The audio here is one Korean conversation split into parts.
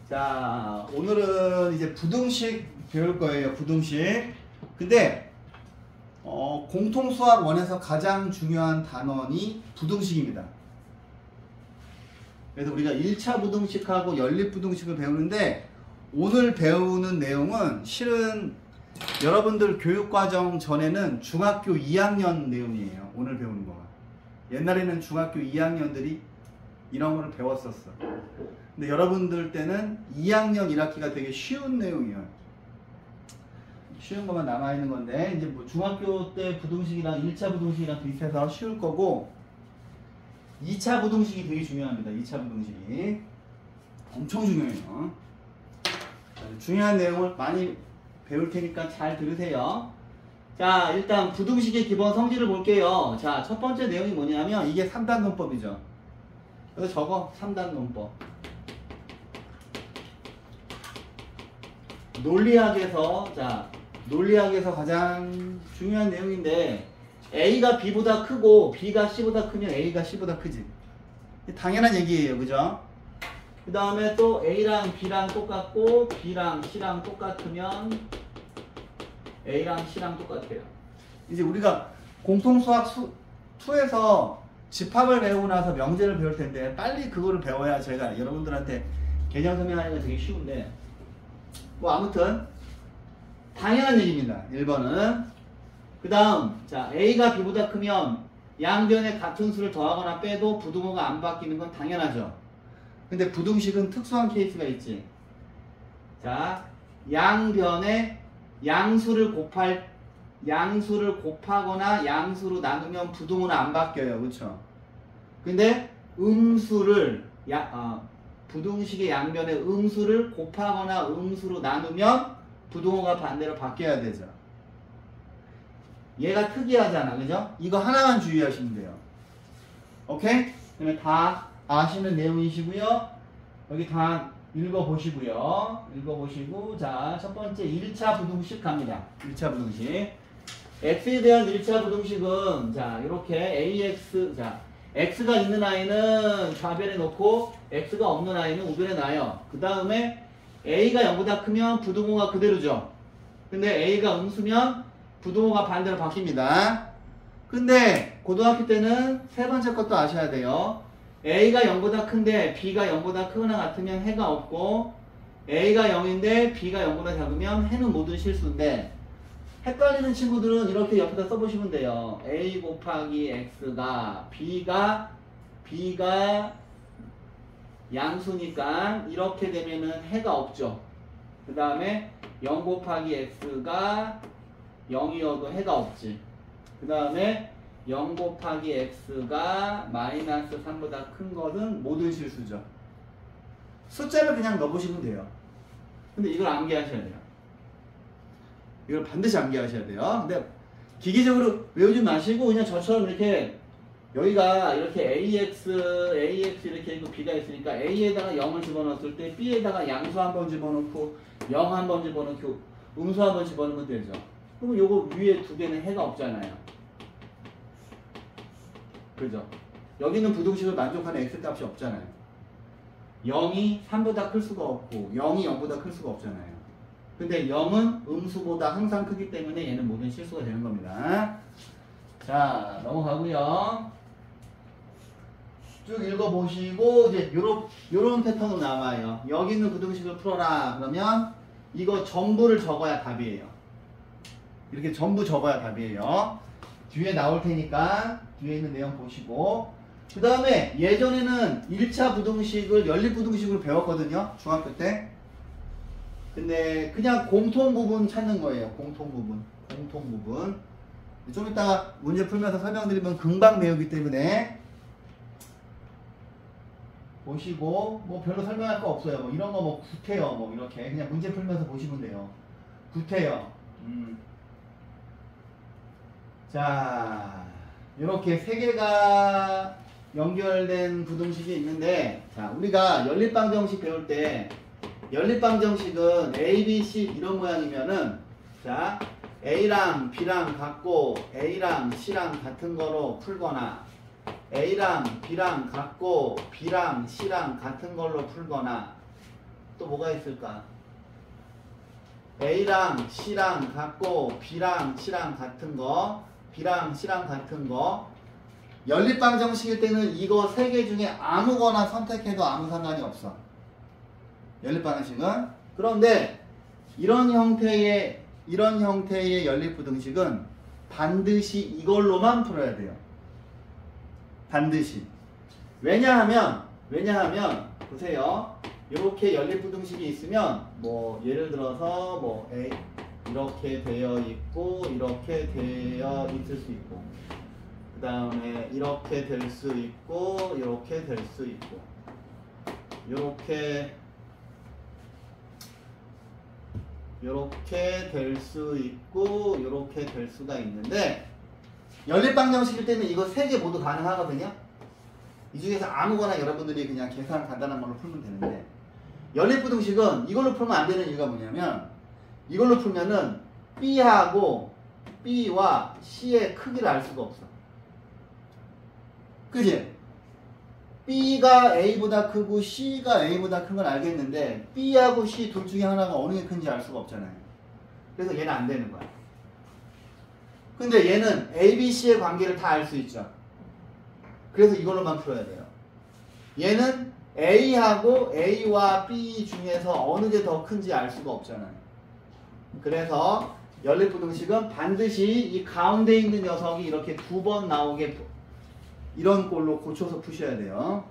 자, 오늘은 이제 부등식 배울 거예요. 부등식. 근데 공통수학 원에서 가장 중요한 단원이 부등식입니다. 그래서 우리가 1차 부등식하고 연립부등식을 배우는데 오늘 배우는 내용은 실은 여러분들 교육과정 전에는 중학교 2학년 내용이에요. 오늘 배우는 거가. 옛날에는 중학교 2학년들이 이런 거를 배웠었어. 근데 여러분들 때는 2학년 1학기가 되게 쉬운 내용이에요. 쉬운 것만 남아있는 건데 이제 뭐 중학교 때 부등식이랑 1차 부등식이랑 비슷해서 쉬울 거고 2차 부등식이 되게 중요합니다. 2차 부등식이 엄청 중요해요. 중요한 내용을 많이 배울 테니까 잘 들으세요. 자, 일단 부등식의 기본 성질을 볼게요. 자, 첫 번째 내용이 뭐냐면 이게 3단 논법이죠. 그래서 저거 3단 논법. 논리학에서 가장 중요한 내용인데 A가 B보다 크고 B가 C보다 크면 A가 C보다 크지. 당연한 얘기예요. 그죠? 그 다음에 또 A랑 B랑 똑같고 B랑 C랑 똑같으면 A랑 C랑 똑같아요. 이제 우리가 공통수학 2에서 집합을 배우고 나서 명제를 배울 텐데 빨리 그거를 배워야 제가 여러분들한테 개념 설명하기가 되게 쉬운데 뭐 아무튼 당연한 얘기입니다. 1번은. 그 다음 자 A가 B보다 크면 양변에 같은 수를 더하거나 빼도 부등호가 안 바뀌는 건 당연하죠. 근데 부등식은 특수한 케이스가 있지. 자 양변에 양수를 곱하거나 양수로 나누면 부등호는 안 바뀌어요. 그쵸? 근데 부등식의 양변에 음수를 곱하거나 음수로 나누면 부등호가 반대로 바뀌어야 되죠. 얘가 특이하잖아. 그죠? 이거 하나만 주의하시면 돼요. 오케이? 그러면 다 아시는 내용이시고요. 여기 다 읽어보시고요. 자, 첫 번째 1차 부등식 갑니다. 1차 부등식. x에 대한 1차 부등식은 자, 이렇게 ax 자, x가 있는 아이는 좌변에 놓고 x가 없는 아이는 우변에 놔요. 그 다음에 a가 0보다 크면 부등호가 그대로죠. 근데 a가 음수면 부등호가 반대로 바뀝니다. 근데 고등학교 때는 세 번째 것도 아셔야 돼요. A가 0보다 큰데 B가 0보다 크거나 같으면 해가 없고 A가 0인데 B가 0보다 작으면 해는 모든 실수인데 헷갈리는 친구들은 이렇게 옆에다 써보시면 돼요. A 곱하기 X가 B가 양수니까 이렇게 되면은 해가 없죠. 그 다음에 0 곱하기 X가 0이어도 해가 없지. 그 다음에 0 곱하기 x가 마이너스 3보다 큰 것은 모든 실수죠. 숫자를 그냥 넣어보시면 돼요. 근데 이걸 암기하셔야 돼요. 이걸 반드시 암기하셔야 돼요. 근데 기계적으로 외우지 마시고 그냥 저처럼 이렇게 여기가 이렇게 ax 이렇게 있고 b가 있으니까 a에다가 0을 집어넣었을 때 b에다가 양수 한번 집어넣고 0 한번 집어넣고 음수 한번 집어넣으면 되죠. 그러면 요거 위에 두 개는 해가 없잖아요. 그죠? 여기는 부등식을 만족하는 x값이 없잖아요. 0이 3보다 클 수가 없고 0이 0보다 클 수가 없잖아요. 근데 0은 음수보다 항상 크기 때문에 얘는 모든 실수가 되는 겁니다. 자, 넘어가고요. 쭉 읽어보시고 이제 요런 패턴으로 나와요. 여기 있는 부등식을 풀어라. 그러면 이거 전부를 적어야 답이에요. 이렇게 전부 적어야 답이에요. 뒤에 나올 테니까 뒤에 있는 내용 보시고 그 다음에 예전에는 1차 부등식을 연립부등식으로 배웠거든요. 중학교 때. 근데 그냥 공통 부분 찾는 거예요. 공통 부분. 좀 이따가 문제 풀면서 설명드리면 금방 배우기 때문에 보시고 뭐 별로 설명할 거 없어요. 뭐 이런 거 뭐 구태여 뭐 이렇게 그냥 문제 풀면서 보시면 돼요. 구태여. 자, 이렇게 세 개가 연결된 부등식이 있는데, 자, 우리가 연립방정식 배울 때, 연립방정식은 A, B, C 이런 모양이면은, 자, A랑 B랑 같고, A랑 C랑 같은 거로 풀거나, A랑 B랑 같고, B랑 C랑 같은 걸로 풀거나, 또 뭐가 있을까? A랑 C랑 같고 B랑 C랑 같은 거, B랑 C랑 같은 거. 연립방정식일 때는 이거 세 개 중에 아무거나 선택해도 아무 상관이 없어. 연립방정식은. 그런데 이런 형태의 연립부등식은 반드시 이걸로만 풀어야 돼요. 반드시. 왜냐하면 보세요. 이렇게 연립부등식이 있으면 뭐 예를 들어서 뭐 A 이렇게 되어 있고 이렇게 되어 있을 수 있고 그 다음에 이렇게 될 수 있고 이렇게 될 수 있고 이렇게 될 수 있고 이렇게 될 수가 있는데 연립방정식일 때는 이거 세 개 모두 가능하거든요. 이 중에서 아무거나 여러분들이 그냥 계산 간단한 걸로 풀면 되는데 연립부등식은 이걸로 풀면 안 되는 이유가 뭐냐면 이걸로 풀면은 B하고 B와 C의 크기를 알 수가 없어. 그지? B가 A보다 크고 C가 A보다 큰 건 알겠는데 B하고 C 둘 중에 하나가 어느 게 큰지 알 수가 없잖아요. 그래서 얘는 안 되는 거야. 근데 얘는 A, B, C의 관계를 다 알 수 있죠. 그래서 이걸로만 풀어야 돼요. 얘는 A하고 A와 B 중에서 어느 게 더 큰지 알 수가 없잖아요. 그래서 연립부등식은 반드시 이 가운데 있는 녀석이 이렇게 두 번 나오게 이런 꼴로 고쳐서 푸셔야 돼요.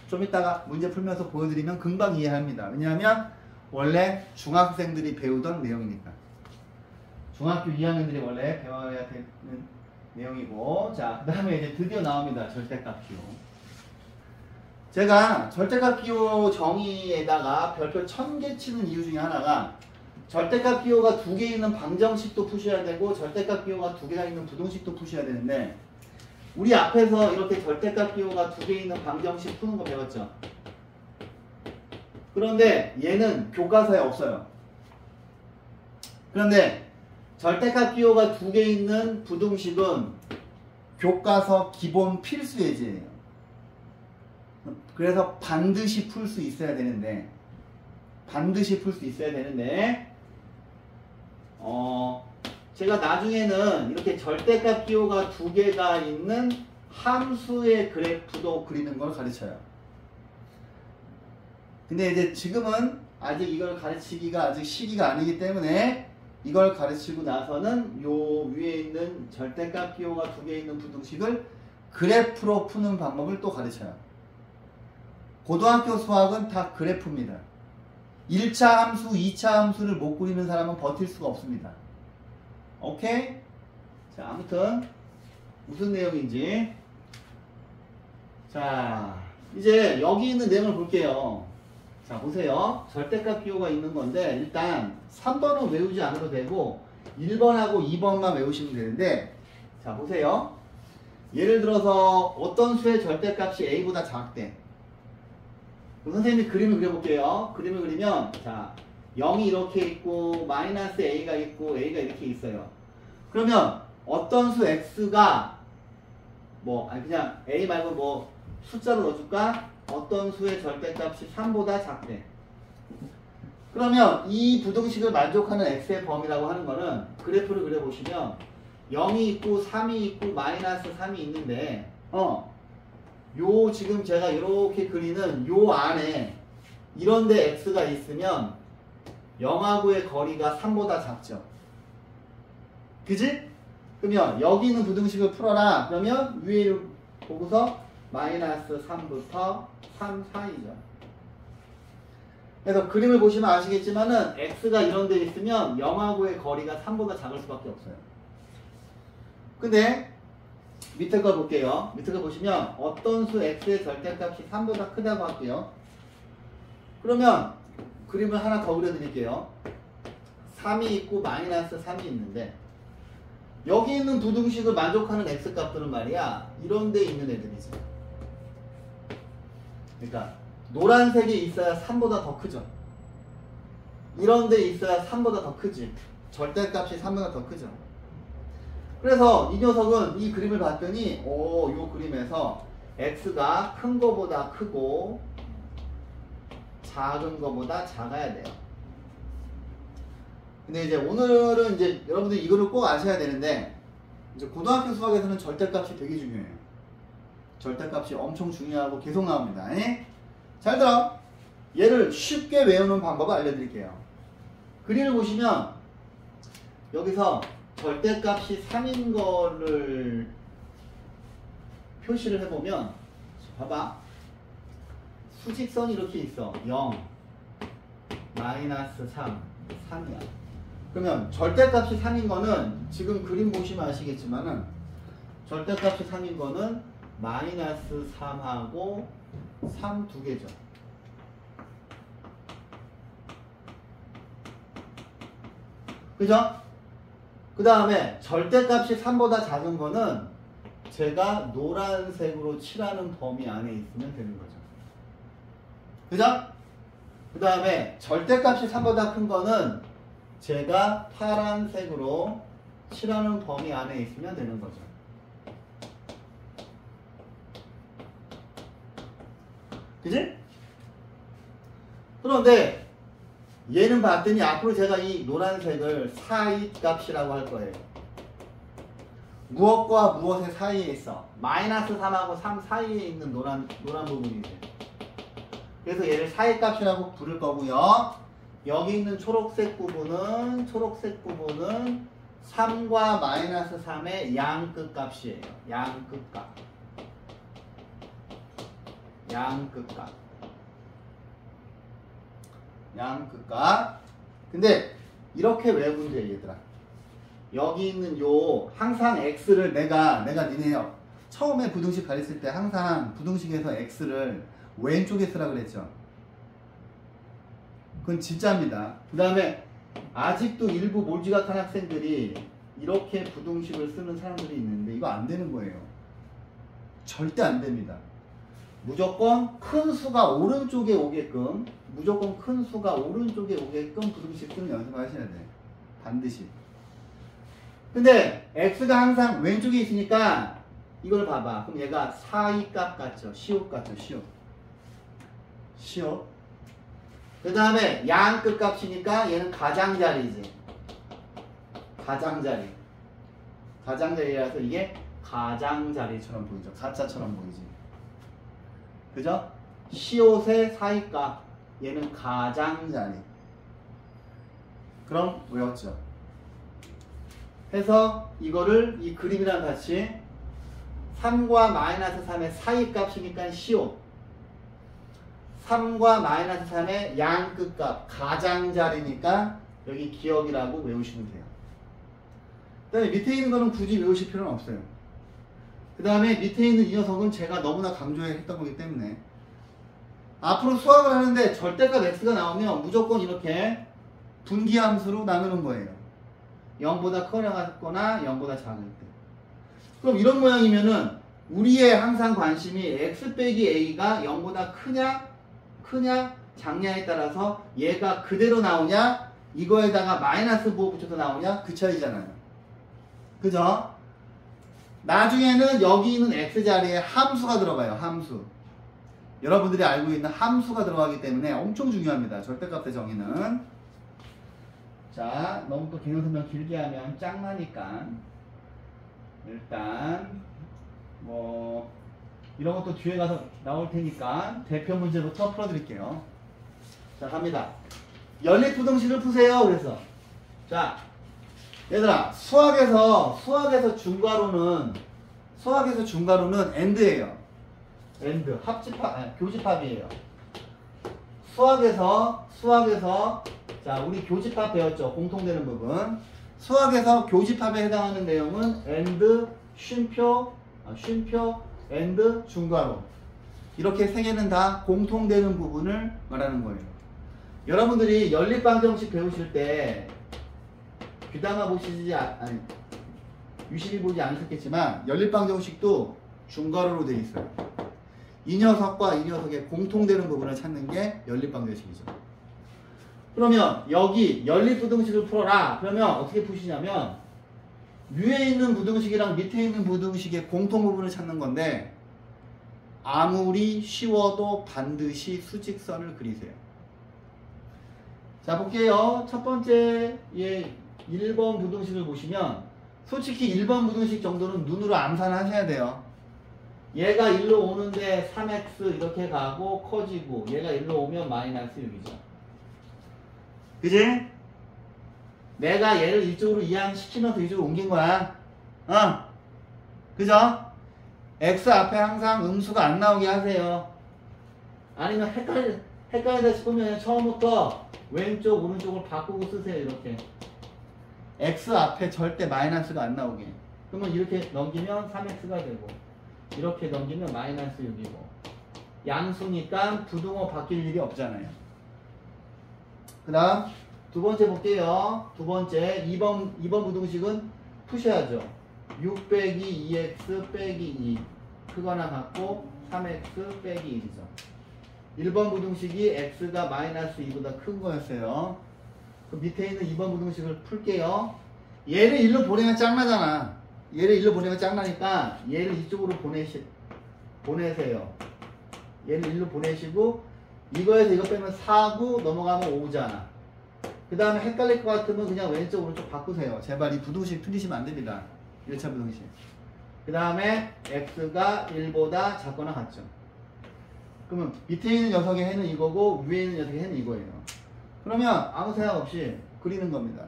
좀 이따가 문제 풀면서 보여드리면 금방 이해합니다. 왜냐하면 원래 중학생들이 배우던 내용이니까. 중학교 2학년들이 원래 배워야 되는 내용이고, 자, 그 다음에 이제 드디어 나옵니다. 절대값 기호. 제가 절대값 기호 정의에다가 별표 1000개 치는 이유 중에 하나가 절대값 기호가 2개 있는 방정식도 푸셔야 되고 절대값 기호가 2개가 있는 부등식도 푸셔야 되는데 우리 앞에서 이렇게 절대값 기호가 2개 있는 방정식 푸는 거 배웠죠? 그런데 얘는 교과서에 없어요. 그런데 절대값 기호가 2개 있는 부등식은 교과서 기본 필수 예제예요. 그래서 반드시 풀 수 있어야 되는데 제가 나중에는 이렇게 절대값 기호가 2개가 있는 함수의 그래프도 그리는 걸 가르쳐요. 근데 이제 지금은 아직 이걸 가르치기가 아직 시기가 아니기 때문에 이걸 가르치고 나서는 요 위에 있는 절대값 기호가 2개 있는 부등식을 그래프로 푸는 방법을 또 가르쳐요. 고등학교 수학은 다 그래프입니다. 1차 함수, 2차 함수를 못 그리는 사람은 버틸 수가 없습니다. 오케이? 자, 아무튼 무슨 내용인지. 자, 이제 여기 있는 내용을 볼게요. 자, 보세요. 절대값 기호가 있는 건데 일단 3번은 외우지 않아도 되고 1번하고 2번만 외우시면 되는데, 자, 보세요. 예를 들어서 어떤 수의 절대값이 A보다 작대. 선생님이 그림을 그려볼게요. 그림을 그리면, 자, 0이 이렇게 있고, 마이너스 A가 있고, A가 이렇게 있어요. 그러면 어떤 수 X가, 그냥 A 말고 뭐, 숫자로 넣어줄까? 어떤 수의 절대값이 3보다 작대. 그러면 이 부등식을 만족하는 X의 범위라고 하는 거는 그래프를 그려보시면 0이 있고, 3이 있고, 마이너스 3이 있는데, 요 지금 제가 이렇게 그리는 요 안에 이런데 x가 있으면 0하고의 거리가 3보다 작죠. 그지? 그러면 여기 있는 부등식을 풀어라. 그러면 위에 보고서 마이너스 3부터 3 사이죠. 그래서 그림을 보시면 아시겠지만은 x가 이런 데 있으면 0하고의 거리가 3보다 작을 수밖에 없어요. 근데 밑에 거 볼게요. 밑에 거 보시면 어떤 수 x의 절대값이 3보다 크다고 할게요. 그러면 그림을 하나 더 그려드릴게요. 3이 있고 마이너스 3이 있는데 여기 있는 부등식을 만족하는 x값들은 말이야 이런 데 있는 애들이지. 그러니까 노란색이 있어야 3보다 더 크죠. 이런 데 있어야 3보다 더 크지. 절대값이 3보다 더 크죠. 그래서 이 녀석은 이 그림을 봤더니 요 그림에서 x가 큰 거보다 크고 작은 거보다 작아야 돼요. 근데 이제 오늘은 이제 여러분들 이거를 꼭 아셔야 되는데, 이제 고등학교 수학에서는 절대값이 되게 중요해요. 절대값이 엄청 중요하고 계속 나옵니다. 잘 들어. 얘를 쉽게 외우는 방법을 알려드릴게요. 그림을 보시면 여기서 절대값이 3인 거를 표시를 해보면, 봐봐. 수직선이 이렇게 있어. 0, 마이너스 3, 3이야. 그러면 절대값이 3인 거는 지금 그림 보시면 아시겠지만은 절대값이 3인 거는 마이너스 3하고 3 두 개죠. 그죠? 그 다음에 절대값이 3보다 작은 거는 제가 노란색으로 칠하는 범위 안에 있으면 되는 거죠. 그죠? 그 다음에 절대값이 3보다 큰 거는 제가 파란색으로 칠하는 범위 안에 있으면 되는 거죠. 그지? 그런데 얘는 봤더니 앞으로 제가 이 노란색을 사이 값이라고 할 거예요. 무엇과 무엇의 사이에 있어? 마이너스 3하고 3 사이에 있는 노란 부분이지. 그래서 얘를 사이 값이라고 부를 거고요. 여기 있는 초록색 부분은 3과 마이너스 3의 양끝 값이에요. 양끝 값. 양끝 값. 양끝 값. 근데 이렇게 외우면 돼, 얘들아. 여기 있는 요 항상 x를 내가 니네 처음에 부등식 가르칠 때 항상 부등식에서 x를 왼쪽에 쓰라 그랬죠. 그건 진짜입니다. 그 다음에 아직도 일부 몰지각한 학생들이 이렇게 부등식을 쓰는 사람들이 있는데 이거 안 되는 거예요. 절대 안 됩니다. 무조건 큰 수가 오른쪽에 오게끔 부등식 쓰는 연습을 하셔야 돼. 반드시. 근데 x가 항상 왼쪽에 있으니까 이걸 봐봐. 그럼 얘가 사이 값 같죠? 시옷 같죠? 시옷. 그 다음에 양끝 값이니까 얘는 가장자리지. 가장자리라서 이게 가장자리처럼 보이죠. 가짜처럼 보이지. 그죠? 시옷의 사이 값. 얘는 가장자리. 그럼 외웠죠. 해서 이거를 이 그림이랑 같이 3과 마이너스 3의 사이 값이니까 시옷. 3과 마이너스 3의 양끝 값, 가장자리니까 여기 기억이라고 외우시면 돼요. 그 다음에 밑에 있는 거는 굳이 외우실 필요는 없어요. 그 다음에 밑에 있는 이 녀석은 제가 너무나 강조했던 거기 때문에 앞으로 수학을 하는데 절대값 x가 나오면 무조건 이렇게 분기함수로 나누는 거예요. 0보다 커거나 0보다 작을 때. 그럼 이런 모양이면은 우리의 항상 관심이 x 빼기 a가 0보다 크냐 작냐에 따라서 얘가 그대로 나오냐 이거에다가 마이너스 부호 붙여서 나오냐 그 차이잖아요. 그죠? 나중에는 여기 있는 x자리에 함수가 들어가요. 함수. 여러분들이 알고 있는 함수가 들어가기 때문에 엄청 중요합니다. 절대값의 정의는. 자, 너무 또 개념 설명 길게 하면 짱나니까 일단 뭐 이런 것도 뒤에 가서 나올 테니까 대표 문제부터 풀어드릴게요. 자, 갑니다. 연립부등식을 푸세요. 그래서 자, 얘들아 수학에서 중괄호는 AND예요. AND 교집합이에요. 수학에서 자, 우리 교집합 배웠죠. 공통되는 부분. 수학에서 교집합에 해당하는 내용은 AND 쉼표 AND 중괄호. 이렇게 세 개는 다 공통되는 부분을 말하는 거예요. 여러분들이 연립방정식 배우실 때 귀담아 보시지 유심히 보지 않으셨겠지만 연립방정식도 중괄호로 되어 있어요. 이 녀석과 이 녀석의 공통되는 부분을 찾는 게 연립방정식이죠. 그러면 여기 연립부등식을 풀어라. 그러면 어떻게 푸시냐면 위에 있는 부등식이랑 밑에 있는 부등식의 공통 부분을 찾는 건데 아무리 쉬워도 반드시 수직선을 그리세요. 자, 볼게요. 첫 번째, 1번 부등식을 보시면, 솔직히 1번 부등식 정도는 눈으로 암산하셔야 돼요. 얘가 1로 오는데 3x 이렇게 가고 커지고, 얘가 1로 오면 마이너스 6이죠. 그지? 내가 얘를 이쪽으로 이항시키면서 이쪽으로 옮긴 거야. 그죠? x 앞에 항상 음수가 안 나오게 하세요. 아니면 헷갈리다 싶으면 처음부터 왼쪽 오른쪽을 바꾸고 쓰세요. 이렇게 x 앞에 절대 마이너스가 안 나오게. 그러면 이렇게 넘기면 3x가 되고 이렇게 넘기면 마이너스 6이고 양수니까 부등호 바뀔 일이 없잖아요. 그 다음 두 번째 볼게요. 두 번째 2번 부등식은 푸셔야죠. 6 빼기 2x 빼기 2 크거나 같고 3x 빼기 1이죠. 1번 부등식이 x가 마이너스 2보다 큰 거였어요. 그 밑에 있는 2번 부등식을 풀게요. 얘를 1로 보내면 짱나잖아. 얘를 1로 보내면 짱나니까 얘를 이쪽으로 보내세요. 얘를 1로 보내시고 이거에서 이거 빼면 4고 넘어가면 5잖아. 그 다음에 헷갈릴 것 같으면 그냥 왼쪽 오른쪽 바꾸세요. 제발 이 부등식 틀리시면 안 됩니다. 1차 부등식. 그 다음에 x가 1보다 작거나 같죠. 그러면 밑에 있는 녀석의 해는 이거고 위에 있는 녀석의 해는 이거예요. 그러면 아무 생각 없이 그리는 겁니다.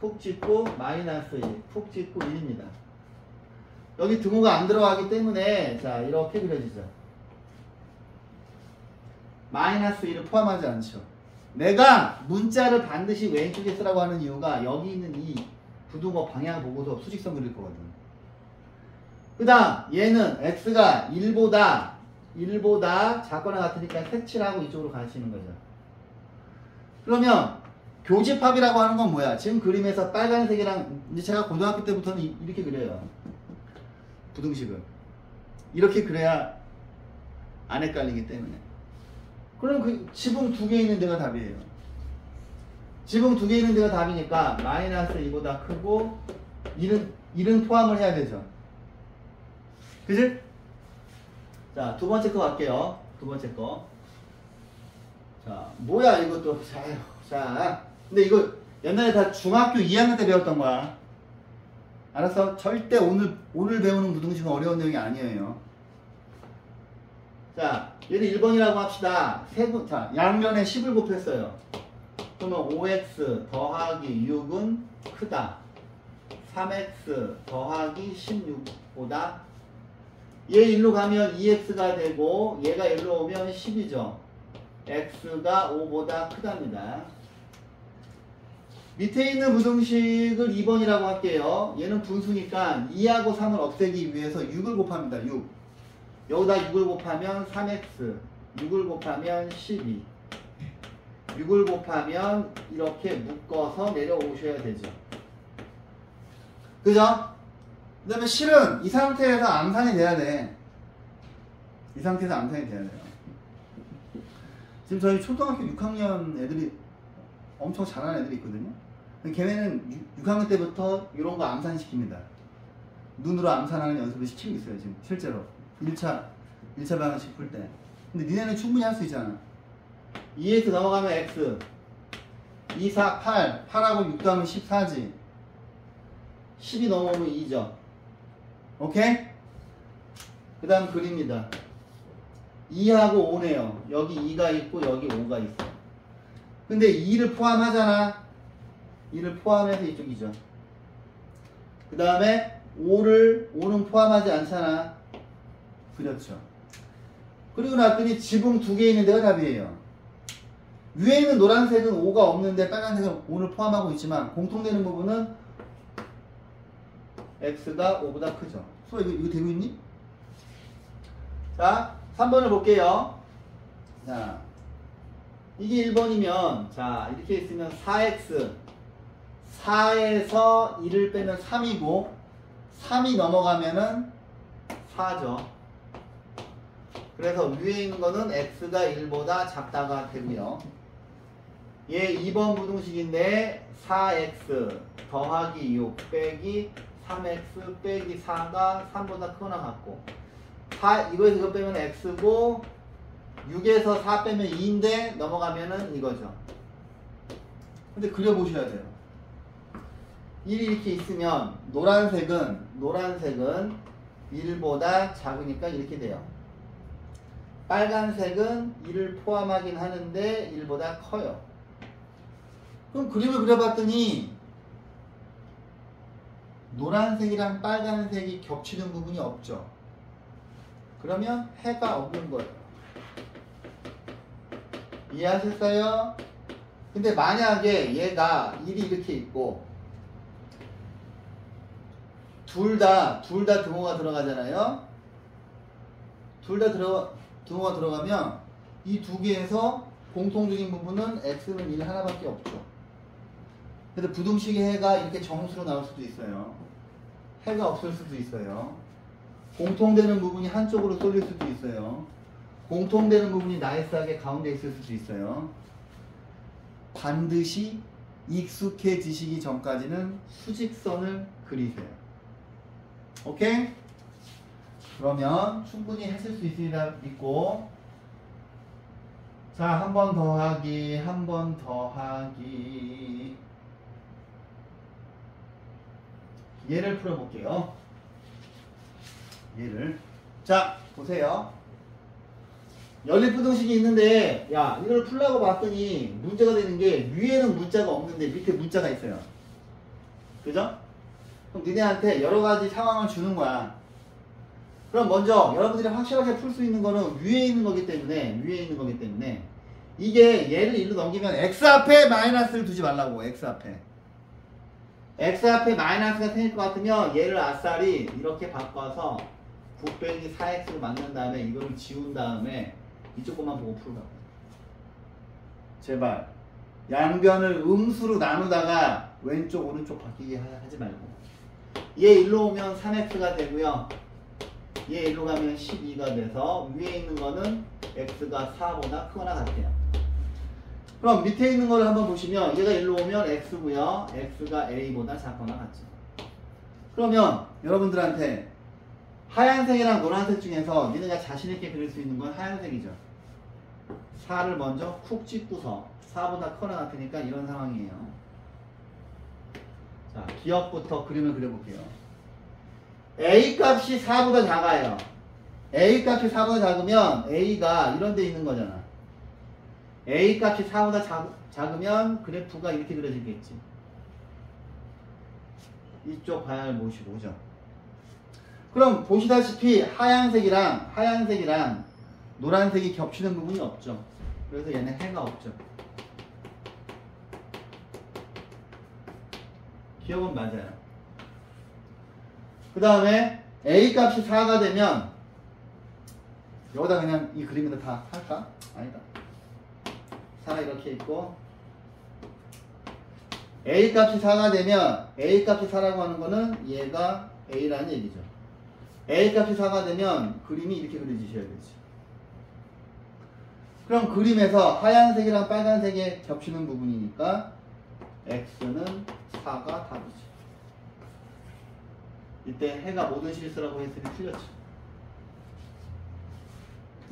푹 찍고 마이너스 1, 푹 찍고 1입니다. 여기 등호가 안 들어가기 때문에 자 이렇게 그려지죠. 마이너스 1을 포함하지 않죠. 내가 문자를 반드시 왼쪽에 쓰라고 하는 이유가 여기 있는 이 부등호 방향 보고서 수직선 그릴 거거든. 그 다음 얘는 x가 1보다 작거나 같으니까 색칠하고 이쪽으로 가시는 거죠. 그러면 교집합이라고 하는 건 뭐야? 지금 그림에서 빨간색이랑 이제 제가 고등학교 때부터는 이렇게 그려요. 부등식을 이렇게 그래야 안 헷갈리기 때문에. 그럼 그 지붕 두 개 있는 데가 답이에요. 지붕 두 개 있는 데가 답이니까 마이너스 2보다 크고 1은 포함을 해야 되죠. 그치? 자, 두 번째 거 갈게요. 두 번째 거. 자, 뭐야 이것도. 자, 근데 이거 옛날에 다 중학교 2학년 때 배웠던 거야. 알았어? 절대 오늘 배우는 부등식은 어려운 내용이 아니에요. 자, 얘를 1번이라고 합시다. 자, 양면에 10을 곱했어요. 그러면 5x 더하기 6은 크다. 3x 더하기 16보다 얘 1로 가면 2x가 되고 얘가 1로 오면 10이죠. x가 5보다 크답니다. 밑에 있는 부등식을 2번이라고 할게요. 얘는 분수니까 2하고 3을 없애기 위해서 6을 곱합니다. 6. 여기다 6을 곱하면 3x, 6을 곱하면 12, 6을 곱하면 이렇게 묶어서 내려오셔야 되죠. 그죠? 그 다음에 실은 이 상태에서 암산이 돼야 돼. 이 상태에서 암산이 돼야 돼요. 지금 저희 초등학교 6학년 애들이 엄청 잘하는 애들이 있거든요. 걔네는 6학년 때부터 이런 거 암산시킵니다. 눈으로 암산하는 연습을 시키고 있어요. 지금 실제로 1차 방식 풀 때. 근데 니네는 충분히 할 수 있잖아. 2x 넘어가면 x 2, 4, 8 8하고 6 더하면 14지 10이 넘어오면 2죠. 오케이? 그 다음 그립니다. 2하고 5네요. 여기 2가 있고 여기 5가 있어. 근데 2를 포함하잖아. 2를 포함해서 이쪽이죠. 그 다음에 5는 포함하지 않잖아. 그렇죠. 그리고 났더니 지붕 두 개 있는 데가 답이에요. 위에 있는 노란색은 5가 없는데 빨간색은 5를 포함하고 있지만 공통되는 부분은 x가 5보다 크죠. 수아 이거 되고 있니? 자, 3번을 볼게요. 자, 이게 1번이면 자 이렇게 있으면 4x 4에서 1을 빼면 3이고 3이 넘어가면은 4죠. 그래서 위에 있는 거는 x가 1보다 작다가 되고요. 얘 2번 부등식인데 4x 더하기 6 빼기 3x 빼기 4가 3보다 크거나 같고 4, 이거에서 이거 빼면 x고 6에서 4 빼면 2인데 넘어가면은 이거죠. 근데 그려보셔야 돼요. 1이 이렇게 있으면 노란색은 1보다 작으니까 이렇게 돼요. 빨간색은 1을 포함하긴 하는데 1보다 커요. 그럼 그림을 그려봤더니 노란색이랑 빨간색이 겹치는 부분이 없죠. 그러면 해가 없는 거예요. 이해하셨어요? 근데 만약에 얘가 1이 이렇게 있고 둘 다 등호가 들어가잖아요. 등호가 들어가면 이 두 개에서 공통적인 부분은 x는 1 하나밖에 없죠. 그래서 부등식의 해가 이렇게 정수로 나올 수도 있어요. 해가 없을 수도 있어요. 공통되는 부분이 한쪽으로 쏠릴 수도 있어요. 공통되는 부분이 나이스하게 가운데 있을 수도 있어요. 반드시 익숙해지시기 전까지는 수직선을 그리세요. 오케이? 그러면 충분히 하실 수 있으리라 믿고, 자, 한 번 더하기. 얘를 풀어볼게요. 얘를. 자, 보세요. 연립부등식이 있는데, 야, 이걸 풀라고 봤더니 문제가 되는 게 위에는 문자가 없는데 밑에 문자가 있어요. 그죠? 그럼 니네한테 여러 가지 상황을 주는 거야. 그럼 먼저 여러분들이 확실하게 풀 수 있는 거는 위에 있는 거기 때문에 이게 얘를 1로 넘기면 x 앞에 마이너스를 두지 말라고. x 앞에 마이너스가 생길 것 같으면 얘를 아싸리 이렇게 바꿔서 9 빼기 4x로 만든 다음에 이거를 지운 다음에 이쪽 것만 보고 풀라고. 제발 양변을 음수로 나누다가 왼쪽 오른쪽 바뀌게 하지 말고. 얘 일로 오면 3x가 되고요. 얘 일로 가면 12가 돼서 위에 있는 거는 x가 4보다 크거나 같아요. 그럼 밑에 있는 거를 한번 보시면 얘가 일로 오면 x고요. x가 a보다 작거나 같죠. 그러면 여러분들한테 하얀색이랑 노란색 중에서 니네가 자신있게 그릴 수 있는 건 하얀색이죠. 4를 먼저 쿡 찍고서 4보다 크거나 같으니까 이런 상황이에요. 자, 기억부터 그림을 그려볼게요. A 값이 4보다 작아요. A 값이 4보다 작으면 A가 이런 데 있는 거잖아. A 값이 4보다 작으면 그래프가 이렇게 그려지겠지. 이쪽 방향을 보시죠. 그럼 보시다시피 하얀색이랑 노란색이 겹치는 부분이 없죠. 그래서 얘는 해가 없죠. 기억은 맞아요. 그 다음에 A 값이 4가 되면 여기다 그냥 이 그림에다 다 할까? 아니다. 4가 이렇게 있고 A 값이 4가 되면 A 값이 4라고 하는 거는 얘가 A라는 얘기죠. A 값이 4가 되면 그림이 이렇게 그려지셔야 되지. 그럼 그림에서 하얀색이랑 빨간색이 겹치는 부분이니까 X는 4가 답이죠. 이때 해가 모든 실수라고 했으니 틀렸죠.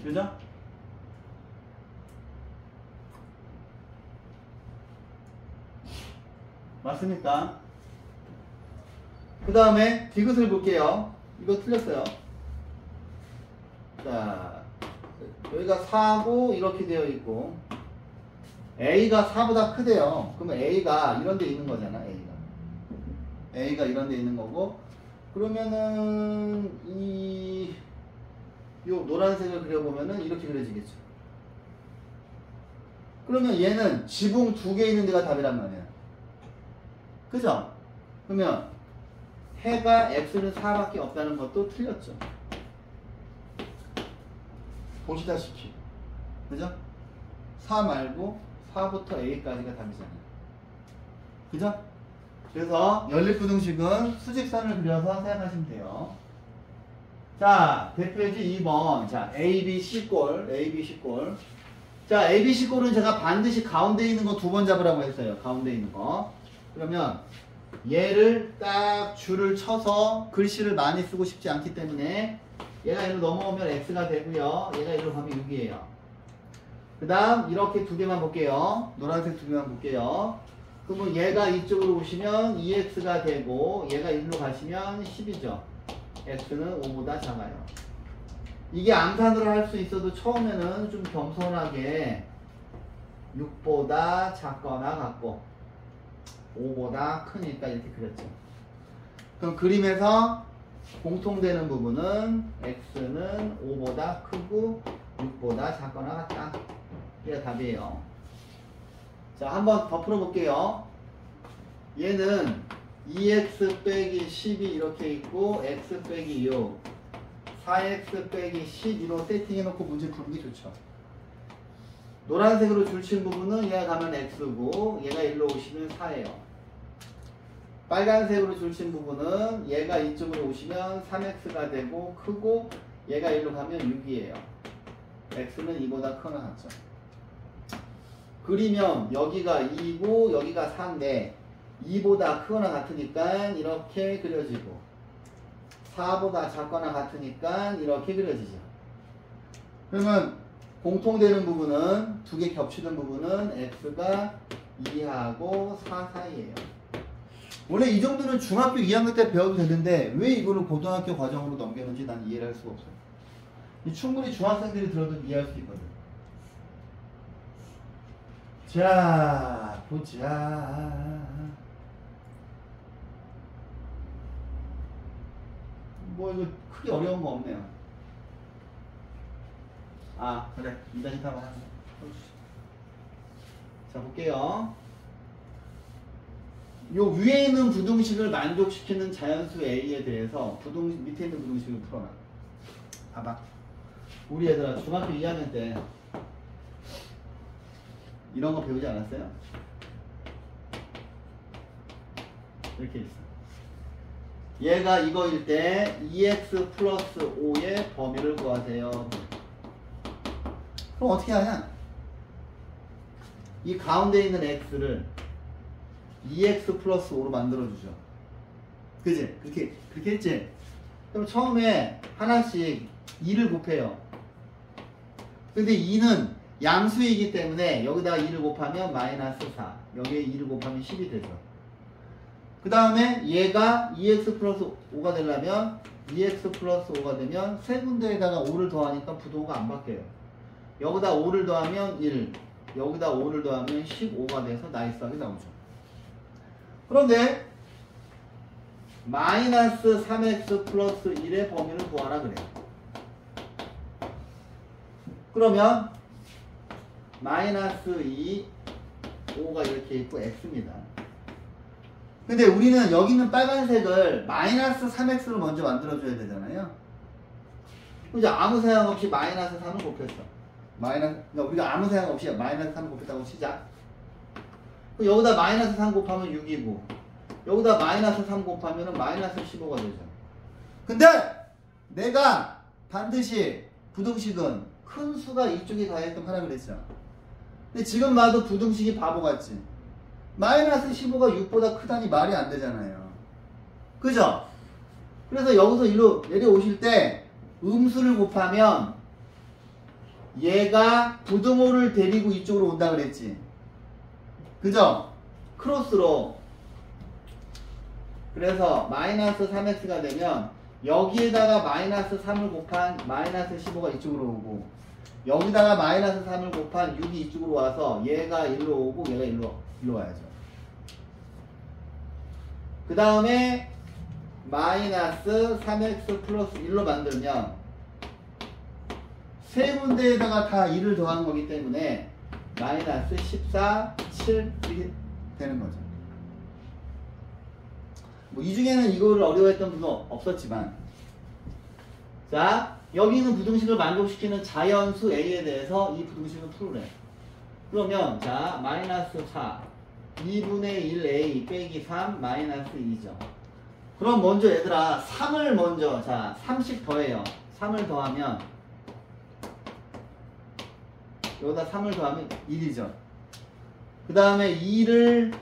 그죠? 맞습니까? 그 다음에 디귿을 볼게요. 이거 틀렸어요. 자, 여기가 4고 이렇게 되어 있고 A가 4보다 크대요. 그러면 A가 이런 데 있는 거잖아. A가 이런 데 있는 거고, 그러면은 요 노란색을 그려보면은 이렇게 그려지겠죠. 그러면 얘는 지붕 2개 있는 데가 답이란 말이야. 그죠? 그러면 해가 x는 4밖에 없다는 것도 틀렸죠. 보시다시피. 그죠? 4 말고 4부터 a까지가 답이잖아요. 그죠? 그래서 연립부등식은 수직선을 그려서 생각하시면 돼요. 자, 대표지 2번. 자, ABC꼴. 자, ABC꼴은 제가 반드시 가운데 있는 거 2번 잡으라고 했어요. 가운데 있는 거. 그러면 얘를 딱 줄을 쳐서 글씨를 많이 쓰고 싶지 않기 때문에 얘가 얘로 넘어오면 x가 되고요. 얘가 얘로 가면 6이에요. 그 다음 이렇게 2개만 볼게요. 노란색 2개만 볼게요. 그러면 얘가 이쪽으로 오시면 2x가 되고 얘가 1로 가시면 10이죠. x는 5보다 작아요. 이게 암산으로 할 수 있어도 처음에는 좀 겸손하게 6보다 작거나 같고 5보다 크니까 이렇게 그렸죠. 그럼 그림에서 공통되는 부분은 x는 5보다 크고 6보다 작거나 같다. 이게 답이에요. 자, 한번 더 풀어볼게요. 얘는 2x 빼기 10이 이렇게 있고 x 빼기 6 4x 빼기 12로 세팅해놓고 문제 푸는 게 좋죠. 노란색으로 줄친 부분은 얘가 가면 x고 얘가 1로 오시면 4예요. 빨간색으로 줄친 부분은 얘가 이쪽으로 오시면 3x가 되고 크고 얘가 1로 가면 6이에요. x는 2보다 크거나 같죠. 그리면 여기가 2고 여기가 4인데 2보다 크거나 같으니까 이렇게 그려지고 4보다 작거나 같으니까 이렇게 그려지죠. 그러면 공통되는 부분은 두 개 겹치는 부분은 x가 2하고 4 사이에요. 원래 이 정도는 중학교 2학년 때 배워도 되는데 왜 이거를 고등학교 과정으로 넘겼는지 난 이해를 할 수가 없어요. 충분히 중학생들이 들어도 이해할 수 있거든. 자, 보자. 뭐 이거 크게 어려운 거 없네요. 아, 그래. 2-3 하나. 자, 볼게요. 요 위에 있는 부등식을 만족시키는 자연수 A에 대해서 밑에 있는 부등식을 풀어놔. 봐봐. 우리 얘들아 중학교 2학년 때 이런 거 배우지 않았어요? 이렇게 있어. 얘가 이거일 때 2x 플러스 5의 범위를 구하세요. 그럼 어떻게 하냐? 이 가운데 있는 x를 2x 플러스 5로 만들어주죠. 그지? 그렇게 했지? 그럼 처음에 하나씩 2를 곱해요. 근데 2는 양수이기 때문에 여기다가 2를 곱하면 마이너스 4. 여기에 2를 곱하면 10이 되죠. 그 다음에 얘가 2x 플러스 5가 되려면 2x 플러스 5가 되면 세 군데에다가 5를 더하니까 부동호가 안 바뀌어요. 여기다 5를 더하면 1, 여기다 5를 더하면 15가 돼서 나이스하게 나오죠. 그런데 마이너스 3x 플러스 1의 범위를 구하라 그래요. 그러면 마이너스 2, 5가 이렇게 있고 x입니다. 근데 우리는 여기 있는 빨간색을 마이너스 3x로 먼저 만들어줘야 되잖아요. 이제 아무 생각 없이 마이너스 3을 곱했어. 그러니까 우리가 아무 생각 없이 마이너스 3을 곱했다고 치자. 여기다 마이너스 3 곱하면 6이고 여기다 마이너스 3 곱하면 마이너스 15가 되죠. 근데 내가 반드시 부등식은 큰 수가 이쪽에 가게끔 하라 그랬죠. 근데 지금 봐도 부등식이 바보 같지. 마이너스 15가 6보다 크다니 말이 안 되잖아요. 그죠? 그래서 여기서 일로 내려오실 때 음수를 곱하면 얘가 부등호를 데리고 이쪽으로 온다 그랬지. 그죠? 크로스로. 그래서 마이너스 3x가 되면 여기에다가 마이너스 3을 곱한 마이너스 15가 이쪽으로 오고 여기다가 마이너스 3을 곱한 6이 이쪽으로 와서 얘가 1로 오고 얘가 1로 와야죠. 그 다음에 마이너스 3x 플러스 1로 만들면 세 군데에다가 다 1을 더한 거기 때문에 마이너스 14, 7 이렇게 되는 거죠. 뭐 이 중에는 이거를 어려워했던 분은 없었지만 자 여기 있는 부등식을 만족시키는 자연수 A에 대해서 이 부등식을 풀으래. 그러면 자 마이너스 4 2분의 1A 빼기 3 마이너스 2죠. 그럼 먼저 얘들아 3을 먼저 자 3씩 더해요. 3을 더하면 여기다 3을 더하면 1이죠. 그 다음에 2를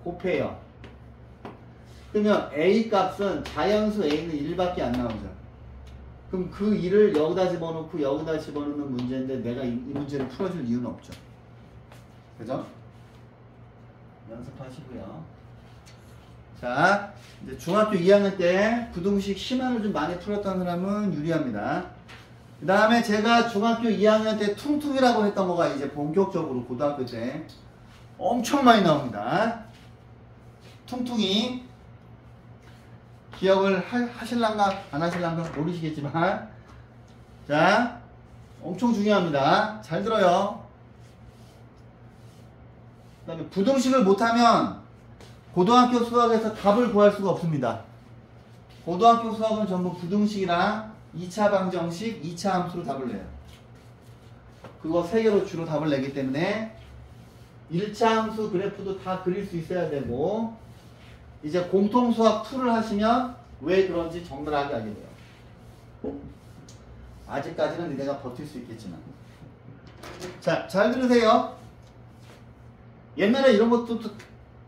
곱해요. 그러면 A 값은 자연수 A는 1밖에 안 나오죠. 그럼 그 2를 여기다 집어넣고 여기다 집어넣는 문제인데 내가 이 문제를 풀어줄 이유는 없죠. 그죠? 연습하시고요. 자, 이제 중학교 2학년 때 부등식 심화를 좀 많이 풀었던 사람은 유리합니다. 그 다음에 제가 중학교 2학년 때 퉁퉁이라고 했던 거가 이제 본격적으로 고등학교 때 엄청 많이 나옵니다. 퉁퉁이. 기억을 하실란가 안 하실란가 모르시겠지만, 자, 엄청 중요합니다. 잘 들어요. 그 다음에 부등식을 못하면 고등학교 수학에서 답을 구할 수가 없습니다. 고등학교 수학은 전부 부등식이랑 2차 방정식, 2차 함수로 답을 내요. 그거 3개로 주로 답을 내기 때문에 1차 함수 그래프도 다 그릴 수 있어야 되고, 이제 공통수학 2를 하시면 왜 그런지 적나라하게 알게 돼요. 아직까지는 내가 버틸 수 있겠지만. 자, 잘 들으세요. 옛날에 이런 것도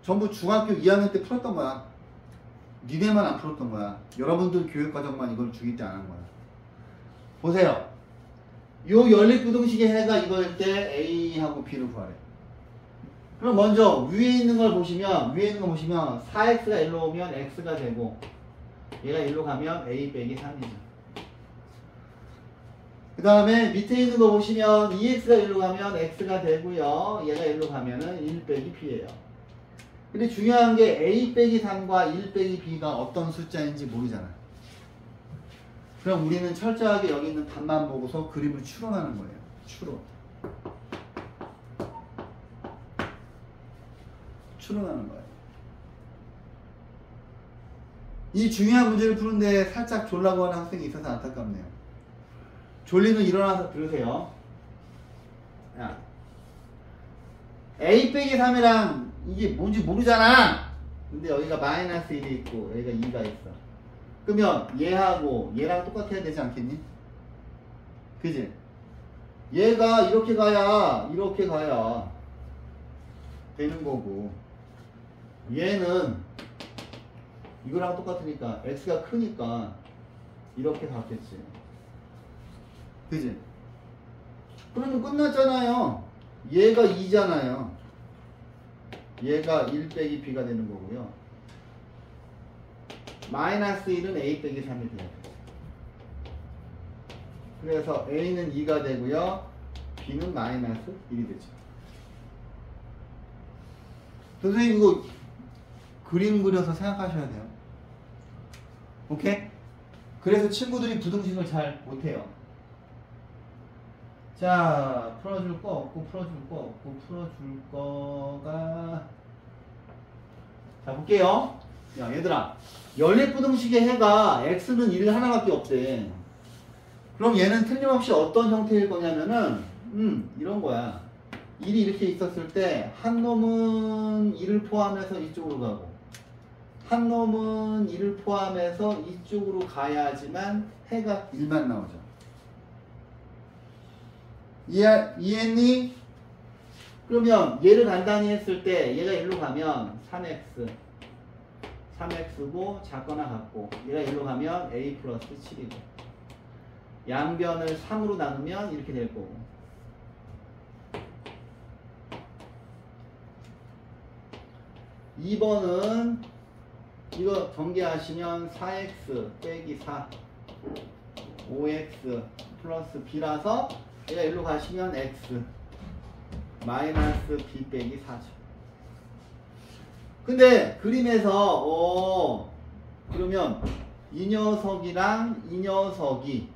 전부 중학교 2학년 때 풀었던 거야. 니네만 안 풀었던 거야. 여러분들 교육과정만 이걸 중2 때 안 한 거야. 보세요. 요 연립부등식의 해가 이거일 때 A하고 B를 구하래. 그럼 먼저 위에 있는 거 보시면 4x가 1로 오면 x가 되고, 얘가 1로 가면 a 빼기 3이죠. 그 다음에 밑에 있는 거 보시면 2x가 1로 가면 x가 되고요. 얘가 1로 가면은 1 빼기 b예요. 근데 중요한 게 a 빼기 3과 1 빼기 b가 어떤 숫자인지 모르잖아. 그럼 우리는 철저하게 여기 있는 답만 보고서 그림을 추론하는 거예요. 추론하는 거예요. 이 중요한 문제를 푸는데 살짝 졸라고 하는 학생이 있어서 안타깝네요. 졸리면 일어나서 들으세요. 야, a 빼기 3이랑 이게 뭔지 모르잖아. 근데 여기가 마이너스 1이 있고 여기가 2가 있어. 그러면 얘하고 얘랑 똑같아야 되지 않겠니? 그지? 얘가 이렇게 가야 되는 거고, 얘는 이거랑 똑같으니까 x가 크니까 이렇게 갔겠지. 그지? 그러면 끝났잖아요. 얘가 2잖아요. 얘가 1 빼기 b가 되는 거고요. 마이너스 1은 a 빼기 3이 돼요. 그래서 a는 2가 되고요. b는 마이너스 1이 되죠. 선생님 이거 그림 그려서 생각하셔야 돼요. 오케이? 그래서 친구들이 부등식을 잘 못해요. 자, 풀어줄 거 없고 풀어줄 거가, 자 볼게요. 야 얘들아, 연립부등식의 해가 x는 1 하나밖에 없대. 그럼 얘는 틀림없이 어떤 형태일 거냐면은 이런 거야. 1이 이렇게 있었을 때 한 놈은 1을 포함해서 이쪽으로 가고, 한 놈은 1을 포함해서 이쪽으로 가야지만 해가 1만 나오죠. 이해했니? 그러면 얘를 간단히 했을 때 얘가 1로 가면 3x고 작거나 같고, 얘가 1로 가면 a 플러스 7이고, 양변을 3으로 나누면 이렇게 될 거고, 2번은 이거 전개하시면 4x 빼기 4 5x 플러스 b라서 얘가 1로 가시면 x 마이너스 b 빼기 4죠. 근데 그림에서 그러면 이 녀석이랑 이 녀석이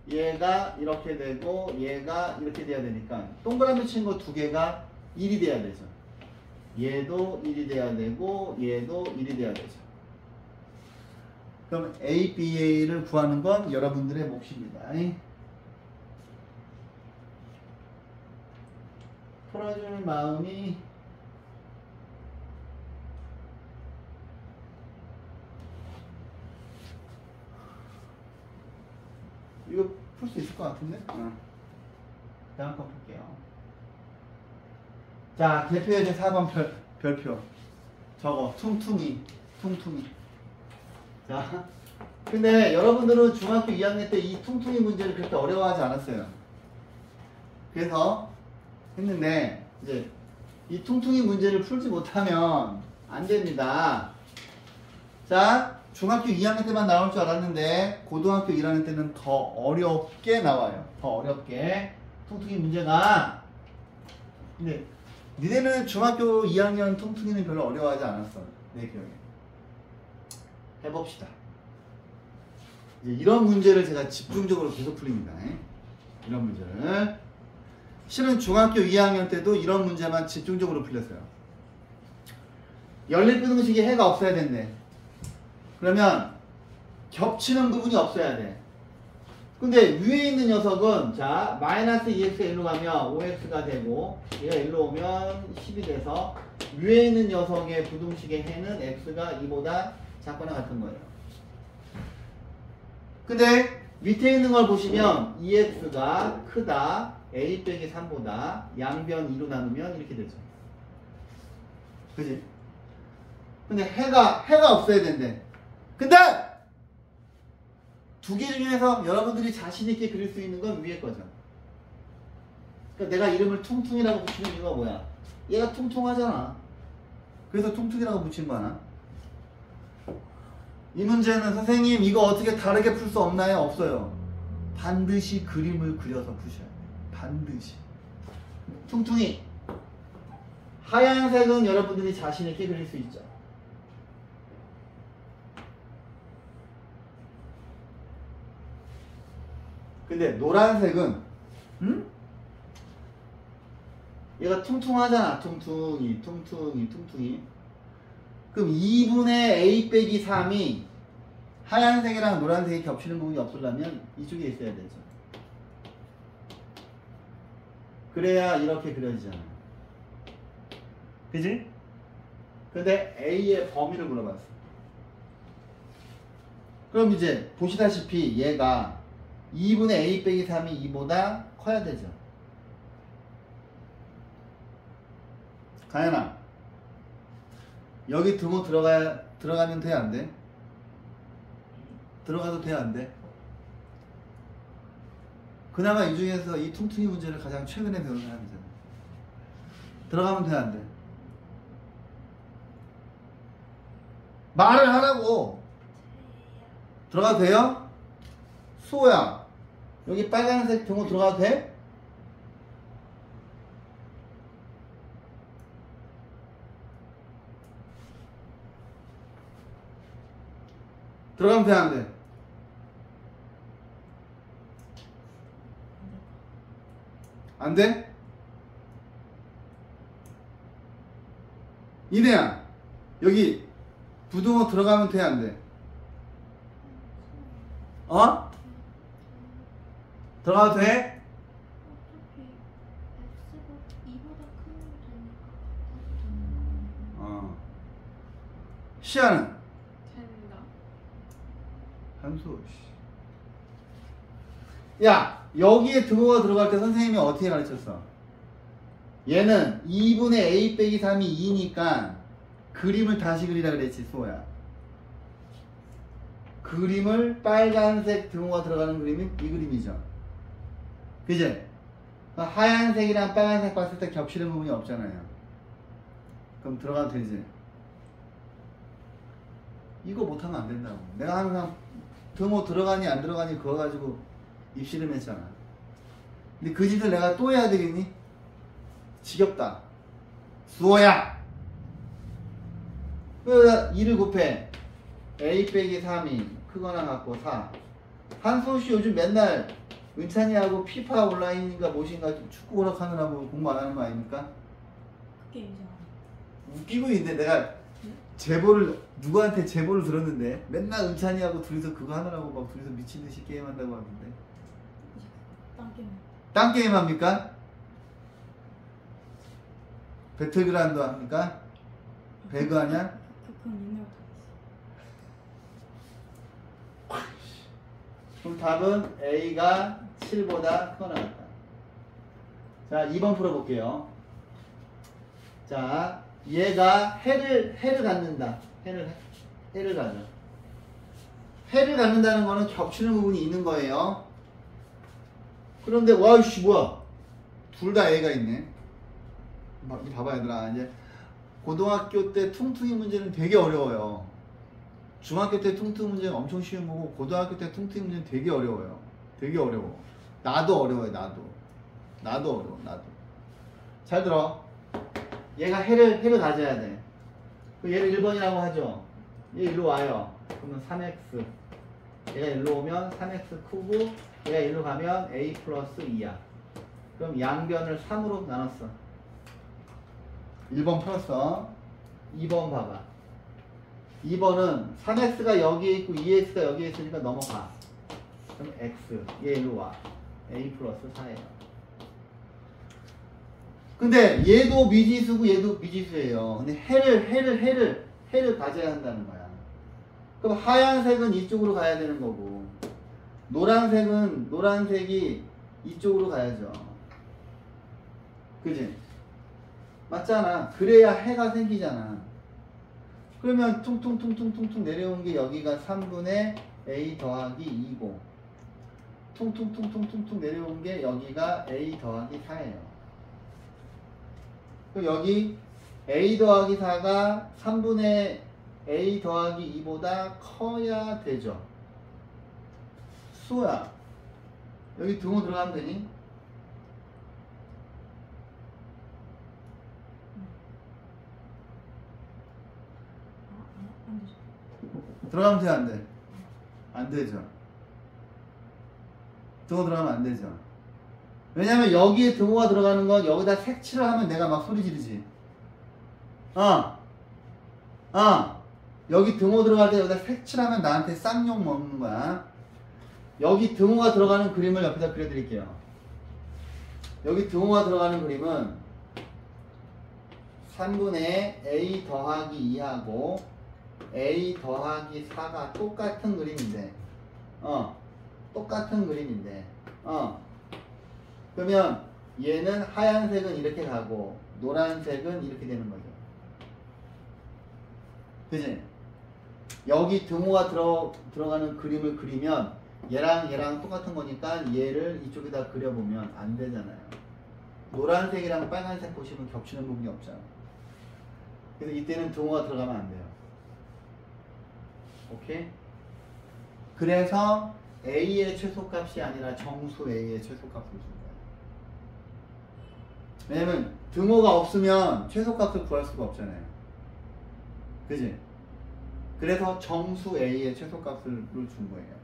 얘가 이렇게 되고 얘가 이렇게 돼야 되니까 동그라미 친 거 두 개가 1이 돼야 되죠. 얘도 1이 돼야 되고 얘도 1이 돼야 되죠. 그럼 A, B, A를 구하는 건 여러분들의 몫입니다. 풀어줄 마음이 이거 풀 수 있을 것 같은데? 다음 거 볼게요. 자, 대표예제 4번 별표. 저거 퉁퉁이. 자, 근데 여러분들은 중학교 2학년 때 이 퉁퉁이 문제를 그렇게 어려워하지 않았어요. 그래서 했는데 이제 이 퉁퉁이 문제를 풀지 못하면 안 됩니다. 자, 중학교 2학년 때만 나올 줄 알았는데 고등학교 1학년 때는 더 어렵게 나와요. 더 어렵게 퉁퉁이 문제가. 근데 니네는 중학교 2학년 퉁퉁이는 별로 어려워하지 않았어. 내 기억에. 해봅시다. 이제 이런 문제를 제가 집중적으로 계속 풀립니다. 이런 문제를. 실은 중학교 2학년 때도 이런 문제만 집중적으로 풀렸어요. 연립분등식이 해가 없어야 된대. 그러면 겹치는 부분이 없어야 돼. 근데 위에 있는 녀석은 자 마이너스 2x가 1로 가면 5x가 되고 얘가 1로 오면 10이 돼서 위에 있는 녀석의 부등식의 해는 x가 2보다 작거나 같은 거예요. 근데 밑에 있는 걸 보시면 2x가 크다 a 빼기 3보다 양변 2로 나누면 이렇게 되죠. 그지? 근데 해가 없어야 된대. 근데 두 개 중에서 여러분들이 자신있게 그릴 수 있는 건 위에 거죠. 그러니까 내가 이름을 퉁퉁이라고 붙이는 이유가 뭐야? 얘가 퉁퉁하잖아. 그래서 퉁퉁이라고 붙인 거야. 이 문제는 선생님 이거 어떻게 다르게 풀 수 없나요? 없어요. 반드시 그림을 그려서 푸셔야 돼요. 반드시. 퉁퉁이. 하얀색은 여러분들이 자신있게 그릴 수 있죠. 근데 노란색은 얘가 퉁퉁하잖아. 퉁퉁이. 그럼 2분의 a 빼기 3이 하얀색이랑 노란색이 겹치는 부분이 없으려면 이쪽에 있어야 되죠. 그래야 이렇게 그려지잖아. 그지? 근데 a의 범위를 물어봤어. 그럼 이제 보시다시피 얘가 2분의 a 빼기 3이 2보다 커야 되죠. 가연아, 여기 등호 들어가면 돼? 안 돼? 들어가도 돼? 안 돼? 그나마 이 중에서 이 퉁퉁이 문제를 가장 최근에 배운 사람이잖아. 들어가면 돼? 안 돼? 말을 하라고. 들어가도 돼요? 수호야, 여기 빨간색 등호 들어가도 돼? 들어가면 돼, 안 돼? 안 돼? 이내야, 여기 부등호 들어가면 돼, 안 돼? 어? 들어가도 돼? 어차피 x가 2보다 크면 되니까 시야는? 된다. 함수. 야, 여기에 등호가 들어갈 때 선생님이 어떻게 가르쳤어? 얘는 2분의 a 빼기 3이 2니까 그림을 다시 그리라 그랬지, 수호야. 그림을 빨간색 등호가 들어가는 그림이 이 그림이죠. 그지? 하얀색이랑 빨간색 봤을 때 겹치는 부분이 없잖아요. 그럼 들어가도 되지. 이거 못하면 안 된다고. 내가 항상 등호 들어가니 안 들어가니 그거 가지고 입씨름했잖아. 근데 그 짓을 내가 또 해야 되겠니? 지겹다. 수호야! 그래서 2를 곱해. a 빼기 3이 크거나 같고 4. 한소씨 요즘 맨날 은찬이하고 피파 온라인인가 무엇인가 축구 오락하느라고 공부 안 하는 거 아닙니까? 그게 이제 웃기고 있는데 내가 누구한테 제보를 들었는데 맨날 은찬이하고 둘이서 그거 하느라고 막 둘이서 미친듯이 게임한다고 하던데. 딴 게임. 딴 게임 합니까? 배틀그라운드 합니까? 배그 하냐? 그건 옛날부터 했어. 그럼 답은 A가 7보다 크거나 같다. 자, 2번 풀어볼게요. 자, 얘가 해를 갖는다. 해를 가져. 해를 갖는다는 거는 겹치는 부분이 있는 거예요. 그런데 와이씨 뭐야, 둘 다 A가 있네. 봐봐 얘들아, 이제 고등학교 때 퉁퉁이 문제는 되게 어려워요. 중학교 때 퉁퉁이 문제는 엄청 쉬운 거고 고등학교 때 퉁퉁이 문제는 되게 어려워요. 되게 어려워. 나도 어려워요. 나도 어려워. 나도. 잘 들어. 얘가 해를 가져야 돼. 얘를 1번이라고 하죠. 얘 일로 와요. 그러면 3x. 얘가 일로 오면 3x 크고 얘가 일로 가면 a 플러스 2야. 그럼 양변을 3으로 나눴어. 1번 풀었어. 2번 봐봐. 2번은 3x가 여기에 있고 2x가 여기에 있으니까 넘어가. 그럼 x. 얘 일로 와. a 플러스 4예요. 근데 얘도 미지수고 얘도 미지수예요. 근데 해를 가져야 한다는 거야. 그럼 하얀색은 이쪽으로 가야 되는 거고 노란색이 이쪽으로 가야죠. 그지? 맞잖아. 그래야 해가 생기잖아. 그러면 퉁퉁퉁퉁퉁퉁 내려온 게 여기가 3분의 a 더하기 2고 퉁퉁퉁퉁퉁퉁 내려온 게 여기가 a 더하기 4예요. 그럼 여기 a 더하기 4가 3분의 a 더하기 2보다 커야 되죠. 수호야, 여기 등호 들어가면 되니? 안 되죠. 들어가면 돼, 안 돼? 안 되죠. 등호 들어가면 안 되죠. 왜냐면 여기에 등호가 들어가는 건 여기다 색칠을 하면 내가 막 소리 지르지. 여기 등호 들어갈 때 여기다 색칠하면 나한테 쌍욕 먹는 거야. 여기 등호가 들어가는 그림을 옆에다 그려드릴게요. 여기 등호가 들어가는 그림은 3분의 a 더하기 2하고 a 더하기 4가 똑같은 그림인데 똑같은 그림인데 그러면 얘는 하얀색은 이렇게 가고 노란색은 이렇게 되는 거죠. 그치? 여기 등호가 들어가는 그림을 그리면 얘랑 똑같은 거니까 얘를 이쪽에다 그려보면 안 되잖아요. 노란색이랑 빨간색 보시면 겹치는 부분이 없잖아. 그래서 이때는 등호가 들어가면 안 돼요. 오케이? 그래서 A의 최소값이 아니라 정수 A의 최소값을 준 거예요. 왜냐면 등호가 없으면 최소값을 구할 수가 없잖아요. 그지? 그래서 정수 A의 최소값을 준 거예요.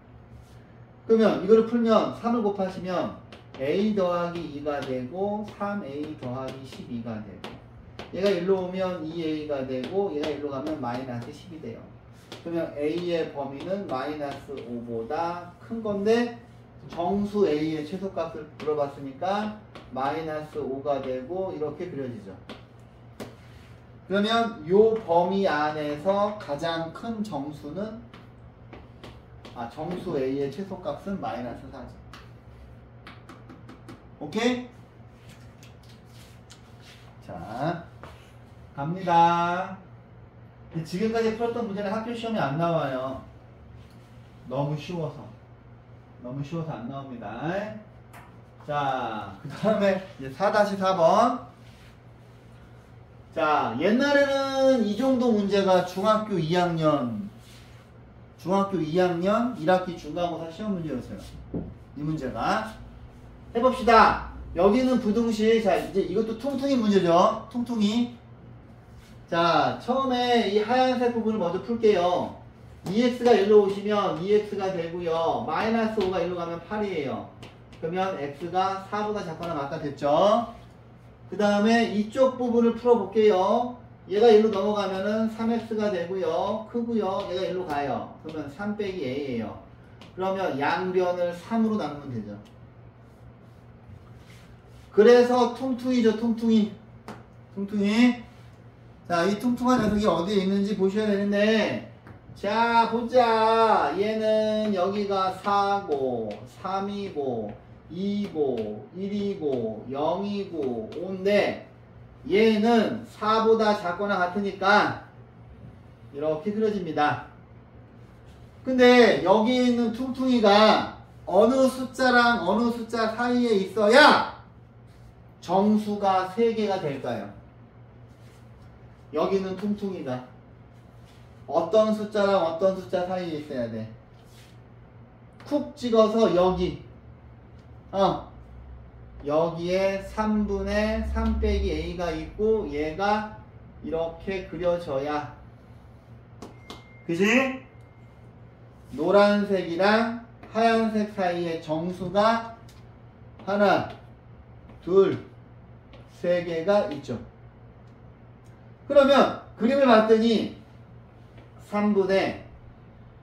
그러면 이거를 풀면 3을 곱하시면 A 더하기 2가 되고 3A 더하기 12가 되고 얘가 일로 오면 2A가 되고 얘가 일로 가면 마이너스 10이 돼요. 그러면 A의 범위는 마이너스 5보다 큰 건데 정수 A의 최소값을 물어봤으니까 마이너스 5가 되고 이렇게 그려지죠. 그러면 이 범위 안에서 가장 큰 정수는 정수 A의 최소값은 마이너스 4죠. 오케이? 자, 갑니다. 지금까지 풀었던 문제는 학교 시험에 안 나와요. 너무 쉬워서 안 나옵니다. 자, 그 다음에 이제 4-4번. 자, 옛날에는 이 정도 문제가 중학교 2학년 1학기 중간고사 시험 문제였어요. 이 문제가. 해봅시다. 여기는 부등식. 자, 이제 이것도 퉁퉁이 문제죠. 퉁퉁이. 자, 처음에 이 하얀색 부분을 먼저 풀게요. 2x가 일로 오시면 2x가 되고요. 마이너스 5가 일로 가면 8이에요. 그러면 x가 4보다 작거나 같다 됐죠? 그 다음에 이쪽 부분을 풀어볼게요. 얘가 일로 넘어가면은 3x가 되고요. 크고요. 얘가 일로 가요. 그러면 3 빼기 a예요. 그러면 양변을 3으로 나누면 되죠. 그래서 퉁퉁이죠. 퉁퉁이. 자, 이 퉁퉁한 녀석이 어디에 있는지 보셔야 되는데, 자, 보자. 얘는 여기가 4고, 3이고, 2고, 1이고, 0이고, 5인데, 얘는 4보다 작거나 같으니까, 이렇게 그려집니다. 근데 여기 있는 퉁퉁이가 어느 숫자랑 어느 숫자 사이에 있어야 정수가 3개가 될까요? 여기 있는 퉁퉁이가 어떤 숫자랑 어떤 숫자 사이에 있어야 돼? 쿡 찍어서 여기 여기에 3분의 3 빼기 a가 있고 얘가 이렇게 그려져야, 그지? 노란색이랑 하얀색 사이에 정수가 하나, 둘, 3개가 있죠. 그러면 그림을 봤더니 3분의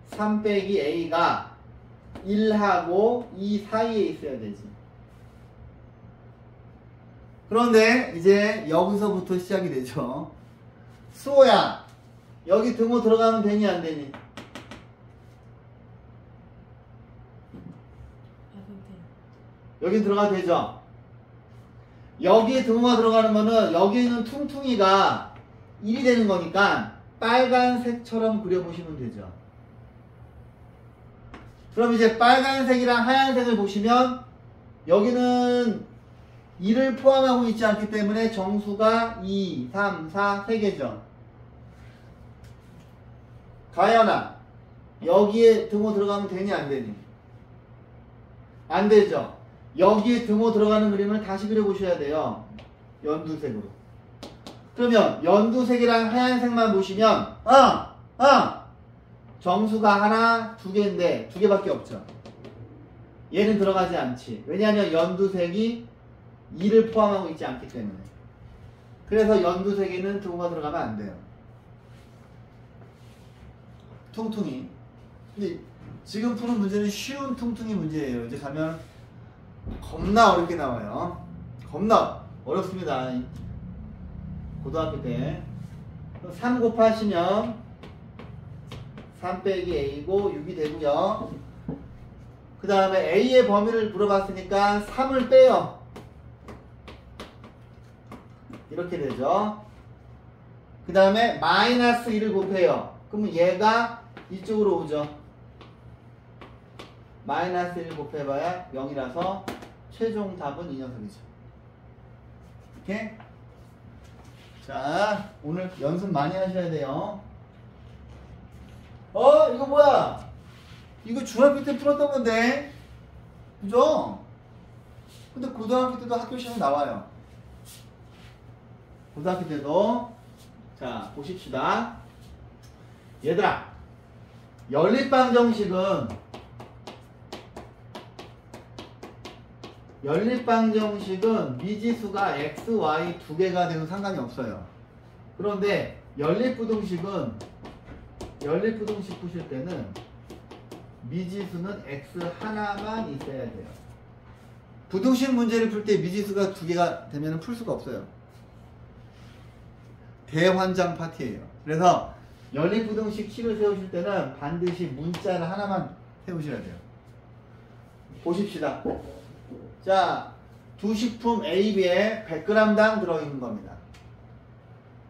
3 빼기 a가 1하고 2 사이에 있어야 되지. 그런데 이제 여기서부터 시작이 되죠. 수호야, 여기 등호 들어가면 되니 안 되니? 여기 들어가도 되죠? 여기에 등호가 들어가는 거는 여기 있는 퉁퉁이가 1이 되는 거니까 빨간색처럼 그려보시면 되죠. 그럼 이제 빨간색이랑 하얀색을 보시면 여기는 2를 포함하고 있지 않기 때문에 정수가 2, 3, 4, 3개죠. 가연아, 여기에 등호 들어가면 되니 안 되니? 안 되죠. 여기에 등호 들어가는 그림을 다시 그려보셔야 돼요. 연두색으로. 그러면 연두색이랑 하얀색만 보시면 정수가 하나, 2개인데 2개밖에 없죠. 얘는 들어가지 않지. 왜냐하면 연두색이 2를 포함하고 있지 않기 때문에. 그래서 연두색에는 등호가 들어가면 안 돼요. 퉁퉁이. 근데 지금 푸는 문제는 쉬운 퉁퉁이 문제예요. 이제 가면 겁나 어렵게 나와요. 겁나 어렵습니다. 고등학교 때 3 곱하시면 3 빼기 a고 6이 되고요. 그 다음에 a의 범위를 물어봤으니까 3을 빼요. 이렇게 되죠. 그 다음에 마이너스 1을 곱해요. 그러면 얘가 이쪽으로 오죠. 마이너스 1 곱해봐야 0이라서 최종 답은 이 녀석이죠. 이렇게. 자, 오늘 연습 많이 하셔야 돼요. 이거 뭐야? 이거 중학교 때 풀었던 건데, 그죠? 근데 고등학교 때도 학교 시험에 나와요. 고등학교 때도. 자, 보십시다. 얘들아, 연립방정식은 미지수가 x, y 2개가 되면 상관이 없어요. 그런데 연립부등식 푸실 때는 미지수는 x 하나만 있어야 돼요. 부등식 문제를 풀 때 미지수가 2개가 되면 풀 수가 없어요. 대환장 파티예요. 그래서 연립부등식 식을 세우실 때는 반드시 문자를 하나만 세우셔야 돼요. 보십시다. 자, 두 식품 A, B에 100g당 들어있는 겁니다.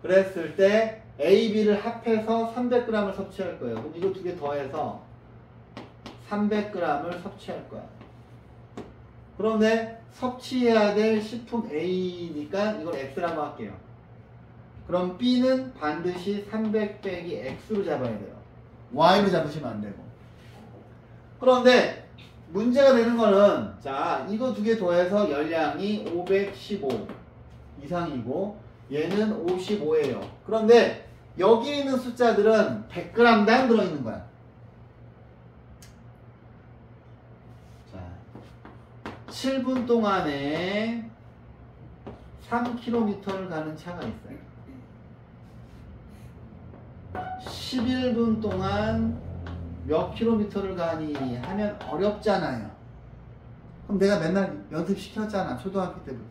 그랬을 때 A, B를 합해서 300g을 섭취할 거예요. 그럼 이거 2개 더해서 300g을 섭취할 거야. 그런데 섭취해야 될 식품 A니까 이걸 X라고 할게요. 그럼 B는 반드시 300 빼기 X로 잡아야 돼요. Y로 잡으시면 안 되고. 그런데 문제가 되는 거는, 자, 이거 2개 더해서 열량이 515 이상이고 얘는 55예요. 그런데 여기 있는 숫자들은 100g당 들어있는 거야. 자, 7분 동안에 3km를 가는 차가 있어요. 11분 동안 몇 킬로미터를 가니 하면 어렵잖아요. 그럼 내가 맨날 연습시켰잖아. 초등학교 때부터.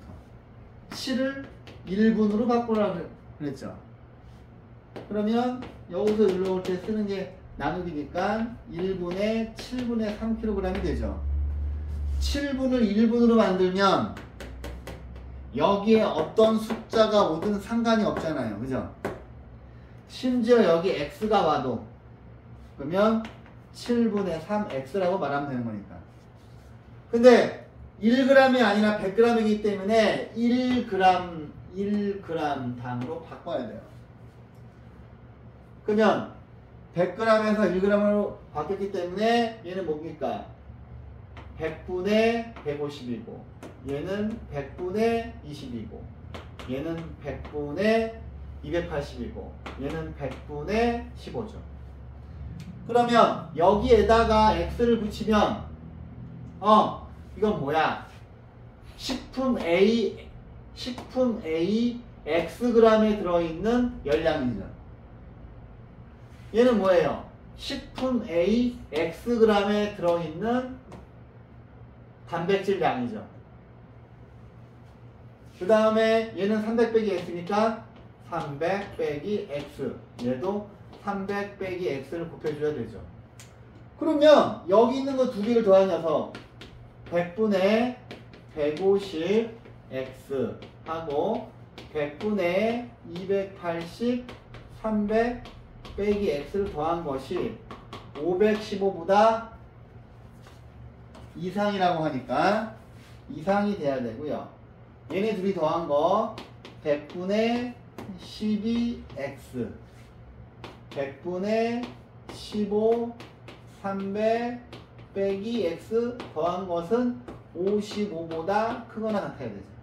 7을 1분으로 바꾸라고 그랬죠. 그러면 여기서 일로 올 때 쓰는 게 나누기니까 1분에 7분의 3kg이 되죠. 7분을 1분으로 만들면 여기에 어떤 숫자가 오든 상관이 없잖아요. 그죠? 심지어 여기 x가 와도, 그러면 7분의 3x라고 말하면 되는 거니까. 근데 1g이 아니라 100g이기 때문에 1g 당으로 바꿔야 돼요. 그러면 100g에서 1g으로 바뀌었기 때문에 얘는 뭡니까? 100분의 150이고 얘는 100분의 20이고 얘는 100분의 280이고 얘는 100분의 15죠. 그러면 여기에다가 x를 붙이면 이건 뭐야? 식품 A xg에 들어있는 열량이죠. 얘는 뭐예요? 식품 A xg에 들어있는 단백질 양이죠. 그 다음에 얘는 300 빼기 x니까 300 빼기 x. 얘도 300 빼기 x를 곱해줘야 되죠. 그러면 여기 있는 거 두 개를 더한 녀석 100분의 150 x 하고 100분의 280 300 빼기 x를 더한 것이 515보다 이상이라고 하니까 이상이 돼야 되고요. 얘네 둘이 더한 거 100분의 12x 100분의 15 300 빼기 x 더한 것은 55보다 크거나 같아야 되죠.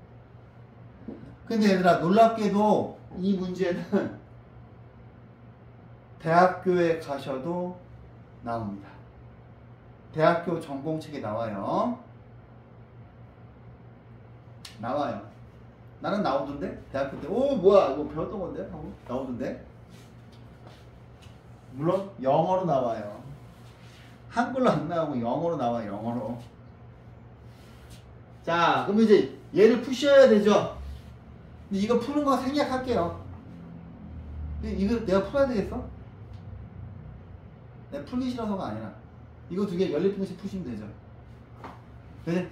근데 얘들아 놀랍게도 이 문제는 대학교에 가셔도 나옵니다. 대학교 전공책에 나와요. 나와요. 나는 나오던데? 대학교 때 뭐야 이거 배웠던 건데? 하고 나오던데? 물론 영어로 나와요. 한글로 안 나오고 영어로 나와요. 영어로. 자 그럼 이제 얘를 푸셔야 되죠. 근데 이거 푸는 거 생략할게요. 이거 내가 풀어야 되겠어? 내가 풀기 싫어서가 아니라 이거 두 개 연립분식 푸시면 되죠. 네?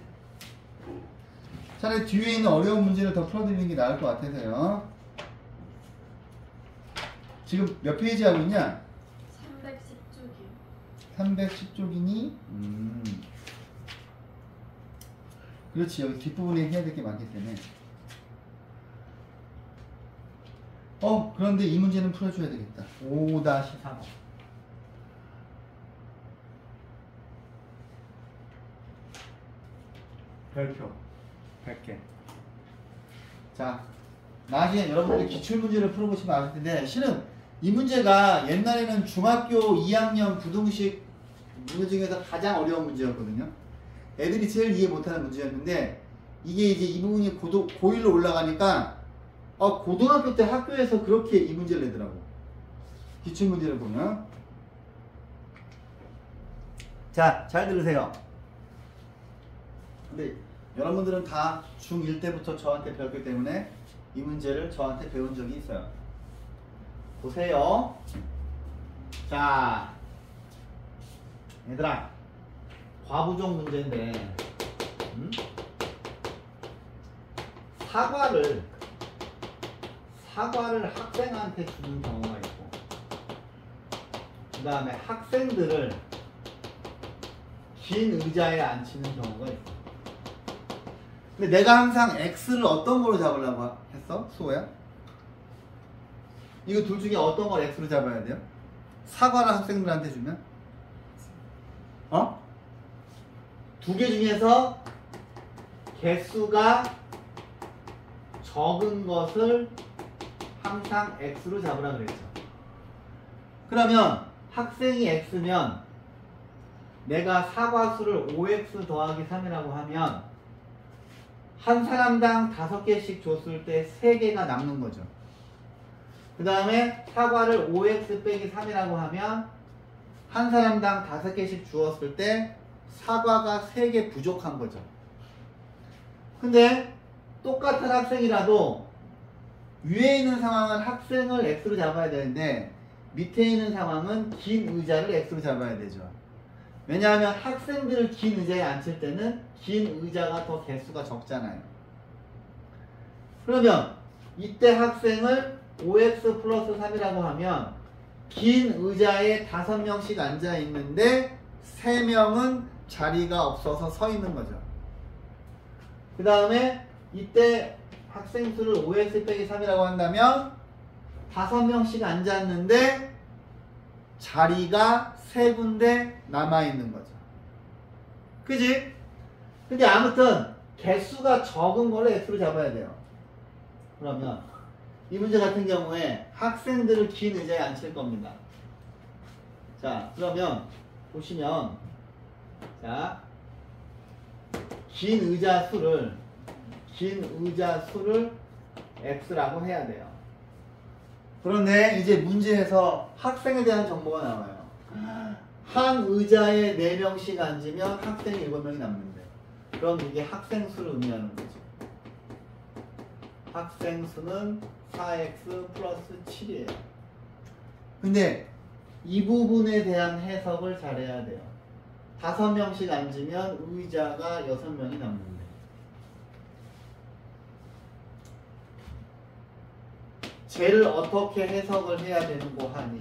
차라리 뒤에 있는 어려운 문제를 더 풀어드리는 게 나을 것 같아서요. 지금 몇 페이지 하고 있냐? 310쪽이요. 310쪽이니? 그렇지. 여기 뒷부분에 해야 될 게 많기 때문에. 그런데 이 문제는 풀어줘야 되겠다. 5-3호. 별표 100개. 자, 나중에 여러분들이 기출문제를 풀어보시면 아실 텐데 실은 이 문제가 옛날에는 중학교 2학년 부등식 문제 중에서 가장 어려운 문제였거든요. 애들이 제일 이해 못하는 문제였는데 이게 이제 이 부분이 고1로 올라가니까 고등학교 때 학교에서 그렇게 이 문제를 내더라고. 기출문제를 보면. 자, 잘 들으세요. 근데 여러분들은 다 중1 때부터 저한테 배웠기 때문에 이 문제를 저한테 배운 적이 있어요. 보세요. 자, 얘들아, 과부족 문제인데 사과를 학생한테 주는 경우가 있고 그 다음에 학생들을 긴 의자에 앉히는 경우가 있어. 근데 내가 항상 X를 어떤 거로 잡으려고 했어? 수호야? 이거 둘 중에 어떤 걸 X로 잡아야 돼요? 사과를 학생들한테 주면? 두 개 중에서 개수가 적은 것을 항상 X로 잡으라 그랬죠. 그러면 학생이 X면 내가 사과수를 5X 더하기 3이라고 하면 한 사람당 5개씩 줬을 때 3개가 남는 거죠. 그 다음에 사과를 5X 빼기 3이라고 하면 한 사람당 5개씩 주었을 때 사과가 3개 부족한 거죠. 근데 똑같은 학생이라도 위에 있는 상황은 학생을 X로 잡아야 되는데 밑에 있는 상황은 긴 의자를 X로 잡아야 되죠. 왜냐하면 학생들을 긴 의자에 앉힐 때는 긴 의자가 더 개수가 적잖아요. 그러면 이때 학생을 5x 플러스 3이라고 하면 긴 의자에 5명씩 앉아 있는데 3명은 자리가 없어서 서 있는 거죠. 그 다음에 이때 학생 수를 5x 빼기 3이라고 한다면 5명씩 앉았는데 자리가 3군데 남아있는 거죠. 그지? 근데 아무튼 개수가 적은 거를 x로 잡아야 돼요. 그러면 이 문제 같은 경우에 학생들을 긴 의자에 앉힐 겁니다. 자, 그러면 보시면 자, 긴 의자 수를 x라고 해야 돼요. 그런데 이제 문제에서 학생에 대한 정보가 나와요. 한 의자에 4명씩 앉으면 학생이 7명이 남는데, 그럼 이게 학생 수를 의미하는 거죠. 학생 수는 4x 플러스 7이에요. 근데 이 부분에 대한 해석을 잘해야 돼요. 5명씩 앉으면 의자가 6명이 남는데, 쟤를 어떻게 해석을 해야 되는고 하니,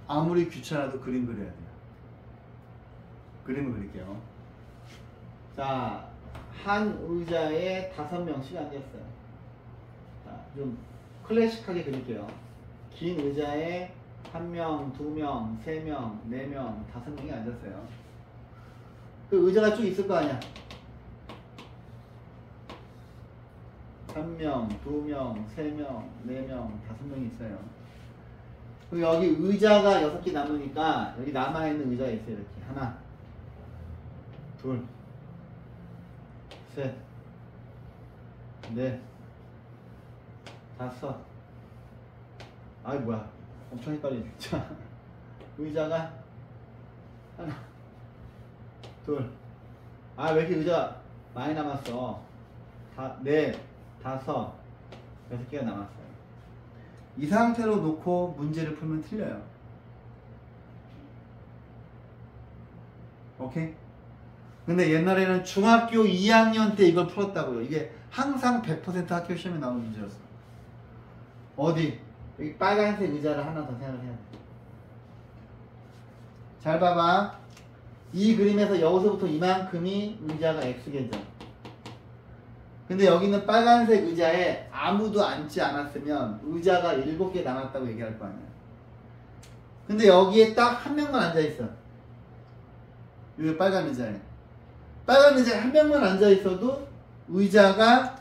아무리 귀찮아도 그림 그려야 돼요. 그림을 그릴게요. 자, 한 의자에 5명씩 앉았어요. 자, 좀 클래식하게 그릴게요. 긴 의자에 1명, 2명, 3명, 4명, 5명이 앉았어요. 그 의자가 쭉 있을 거 아니야. 1명, 2명, 3명, 4명, 5명이 있어요. 그리고 여기 의자가 6개 남으니까 여기 남아있는 의자가 있어요. 이렇게 하나, 둘, 셋, 넷, 5. 아이 뭐야, 엄청 헷갈리네. 자, 의자가 하나, 둘. 아, 왜 이렇게 의자 많이 남았어? 넷, 5, 6개가 남았어요. 이 상태로 놓고 문제를 풀면 틀려요. 오케이? 근데 옛날에는 중학교 2학년 때 이걸 풀었다고요. 이게 항상 100% 학교 시험에 나오는 문제였어. 어디? 여기 빨간색 의자를 하나 더 생각을 해야 돼. 잘 봐봐. 이 그림에서 여기서부터 이만큼이 의자가 X개죠. 근데 여기는 빨간색 의자에 아무도 앉지 않았으면 의자가 7개 남았다고 얘기할 거 아니야. 근데 여기에 딱 한 명만 앉아있어. 여기 빨간 의자에. 빨간 의자에 한 명만 앉아있어도 의자가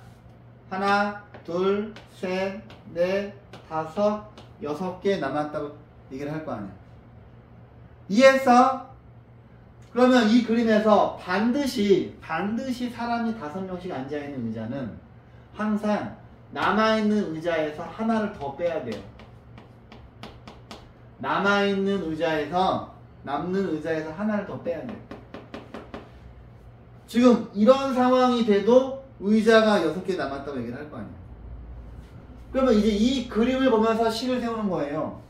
하나, 둘, 셋, 넷, 5, 6개 남았다고 얘기를 할 거 아니야. 이해했어? 그러면 이 그림에서 반드시 사람이 5명씩 앉아있는 의자는 항상 남아있는 의자에서 하나를 더 빼야 돼요. 남는 의자에서 하나를 더 빼야 돼요. 지금 이런 상황이 돼도 의자가 6개 남았다고 얘기를 할 거 아니에요. 그러면 이제 이 그림을 보면서 식을 세우는 거예요.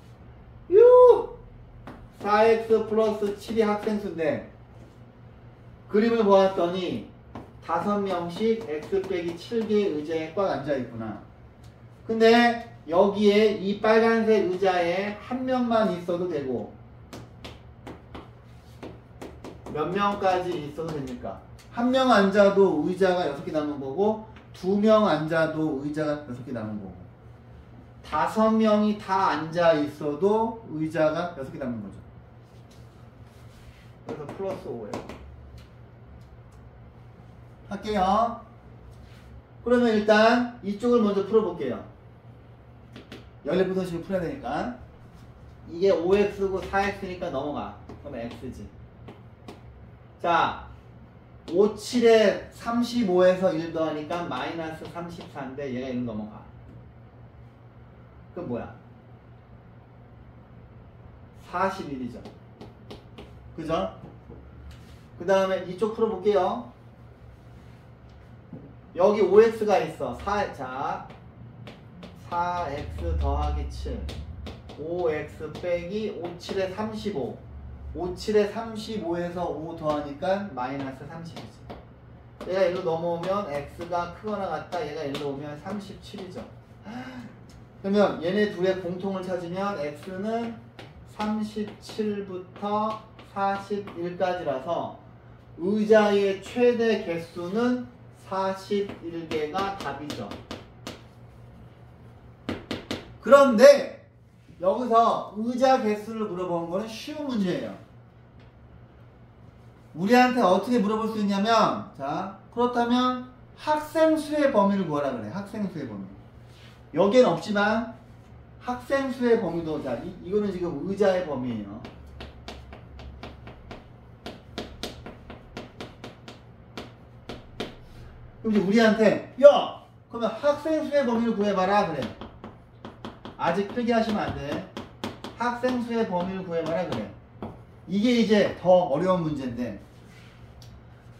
4x 플러스 7이 학생 수인데 그림을 보았더니 5명씩 x 빼기 7개의 의자에 꽉 앉아있구나. 근데 여기에 이 빨간색 의자에 한 명만 있어도 되고 몇 명까지 있어도 됩니까? 한 명 앉아도 의자가 6개 남은 거고 2명 앉아도 의자가 6개 남은 거고 5명이 다 앉아 있어도 의자가 6개 남은 거죠. 그래서 플러스 5예요. 할게요. 그러면 일단 이쪽을 먼저 풀어볼게요. 연립분선식을 풀어야 되니까. 이게 5x고 4x니까 넘어가. 그러면 x지. 자, 5, 7에 35에서 1 더하니까 마이너스 34인데 얘가 1 넘어가. 그럼 뭐야? 41이죠. 그죠? 그 다음에 이쪽 풀어볼게요. 여기 5x가 있어. 자, 4x 더하기 7 5x 빼기 5, 7에 35 5, 7에 35에서 5 더하니까 마이너스 30이지. 얘가 1로 넘어오면 x가 크거나 같다. 얘가 1로 오면 37이죠. 그러면 얘네 둘의 공통을 찾으면 x는 37부터 41까지라서 의자의 최대 개수는 41개가 답이죠. 그런데 여기서 의자 개수를 물어보는 거는 쉬운 문제예요. 우리한테 어떻게 물어볼 수 있냐면, 자, 그렇다면 학생 수의 범위를 구하라 그래. 학생 수의 범위. 여기엔 없지만 학생 수의 범위도, 자, 이거는 지금 의자의 범위예요. 그럼 이제 우리한테, 야, 그러면 학생 수의 범위를 구해봐라 그래. 아직 필기하시면 안 돼. 학생 수의 범위를 구해봐라 그래. 이게 이제 더 어려운 문제인데,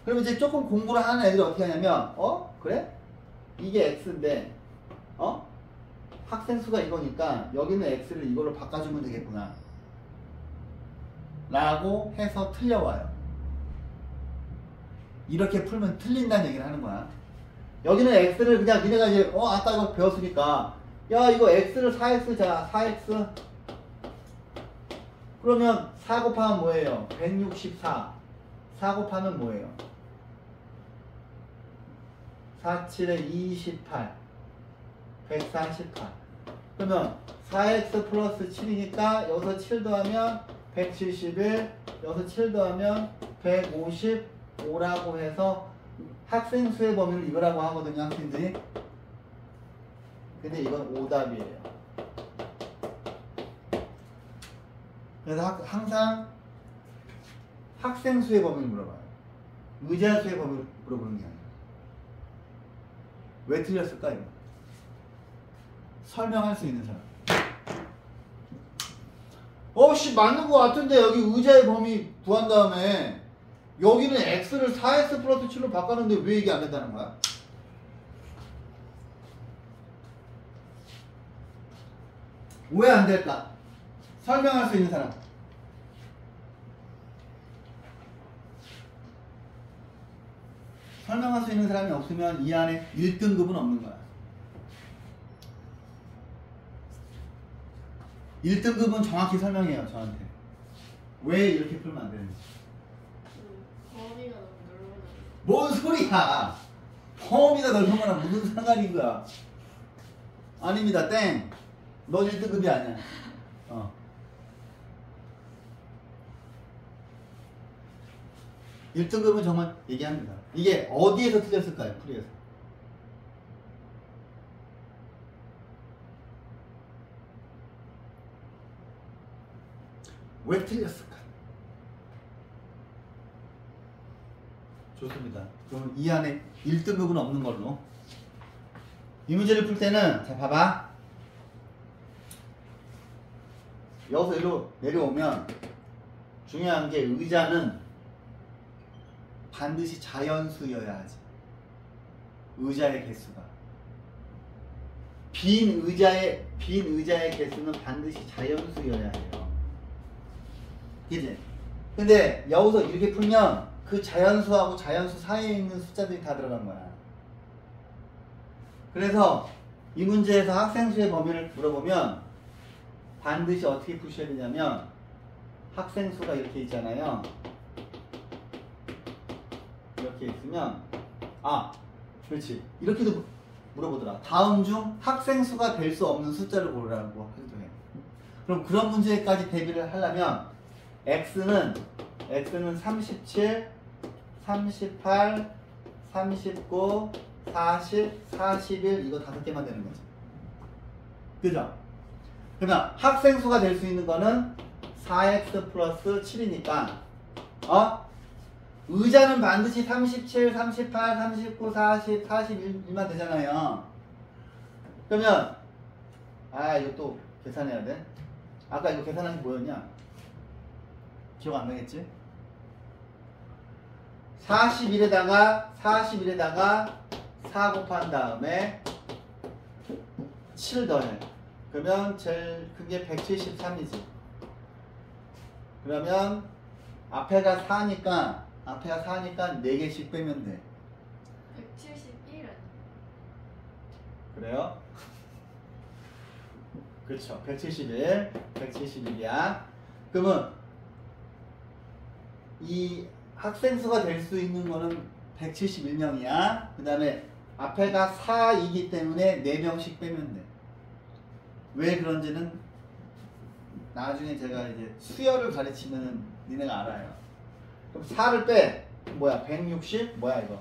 그럼 이제 조금 공부를 하는 애들이 어떻게 하냐면, 그래? 이게 x인데, 학생 수가 이거니까 여기는 x를 이걸로 바꿔주면 되겠구나 라고 해서 틀려와요. 이렇게 풀면 틀린다는 얘기를 하는 거야. 여기는 x를 그냥 니네가 이제 아까 이거 배웠으니까, 야, 이거 x를 4x자, 4x. 그러면 4 곱하면 뭐예요? 164. 4 곱하면 뭐예요? 4, 7에 28. 148. 그러면 4x 플러스 7이니까 여기서 7 더하면 171, 여기서 7 더하면 155라고 해서 학생 수의 범위를 이거라고 하거든요, 학생들이. 근데 이건 오답이에요. 그래서 항상 학생 수의 범위를 물어봐요. 의자 수의 범위를 물어보는 게 아니에요. 왜 틀렸을까, 이거? 설명할 수 있는 사람. 맞는 것 같은데 여기 의자의 범위 구한 다음에 여기는 x를 4x 플러스 7로 바꿨는데 왜 이게 안 된다는 거야? 왜 안 될까? 설명할 수 있는 사람. 설명할 수 있는 사람이 없으면 이 안에 1등급은 없는 거야. 1등급은 정확히 설명해요, 저한테. 왜 이렇게 풀면 안 되는지. 범위가 너무 넓어요. 뭔 소리야! 범위가 넓은 거랑 무슨 상관인 거야? 아닙니다, 땡! 넌 1등급이 아니야. 1등급은 정말 얘기합니다. 이게 어디에서 틀렸을까요? 풀이에서. 왜 틀렸을까? 좋습니다. 그럼 이 안에 1등급은 없는 걸로. 이 문제를 풀 때는, 자, 봐봐. 여기서 이리로 내려오면 중요한 게 의자는 반드시 자연수여야 하지. 의자의 개수가. 빈 의자의 개수는 반드시 자연수여야 해요. 그치? 근데 여기서 이렇게 풀면 그 자연수하고 자연수 사이에 있는 숫자들이 다 들어간 거야. 그래서 이 문제에서 학생수의 범위를 물어보면 반드시 어떻게 푸셔야 되냐면, 학생수가 이렇게 있잖아요. 이렇게 있으면, 그렇지. 이렇게도 물어보더라. 다음 중 학생수가 될 수 없는 숫자를 고르라고 하기도 해. 그럼 그런 문제까지 대비를 하려면 x는 37, 38, 39, 40, 41 이거 5개만 되는 거지. 그죠? 그러면 학생수가 될 수 있는 거는 4x 플러스 7이니까 의자는 반드시 37, 38, 39, 40, 41만 되잖아요. 그러면 이거 또 계산해야 돼. 아까 이거 계산한 게 뭐였냐? 기억 안 나겠지? 41에다가 4 곱한 다음에 7 더해. 그러면 제일 큰 게 173이지. 그러면 앞에가 4니까 4개씩 빼면 돼. 171은 그래요? 그렇죠. 171이야. 그러면 이 학생 수가 될 수 있는 거는 171명이야. 그 다음에 앞에가 4이기 때문에 4명씩 빼면 돼. 왜 그런지는 나중에 제가 이제 수열을 가르치면 니네가 알아요. 그럼 4를 빼. 뭐야? 160? 뭐야 이거?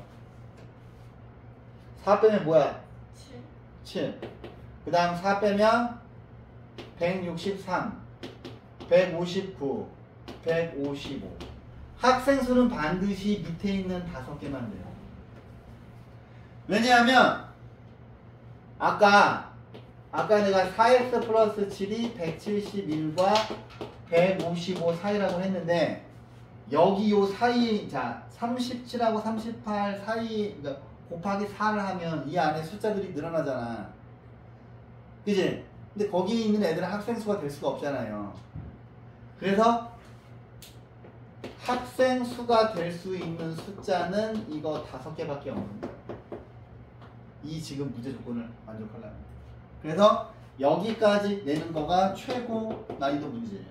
4 빼면 뭐야? 7. 그 다음 4 빼면 163, 159, 155. 학생 수는 반드시 밑에 있는 5개만 돼요. 왜냐하면 아까 내가 4x 플러스 7이 171과 155 사이라고 했는데 여기 요 사이, 자 37하고 38 사이, 그러니까 곱하기 4를 하면 이 안에 숫자들이 늘어나잖아. 그지? 근데 거기 있는 애들은 학생 수가 될 수가 없잖아요. 그래서 학생 수가 될 수 있는 숫자는 이거 5개밖에 없는 거야. 이 지금 문제 조건을 만족하려면. 그래서 여기까지 내는 거가 최고 난이도 문제예요.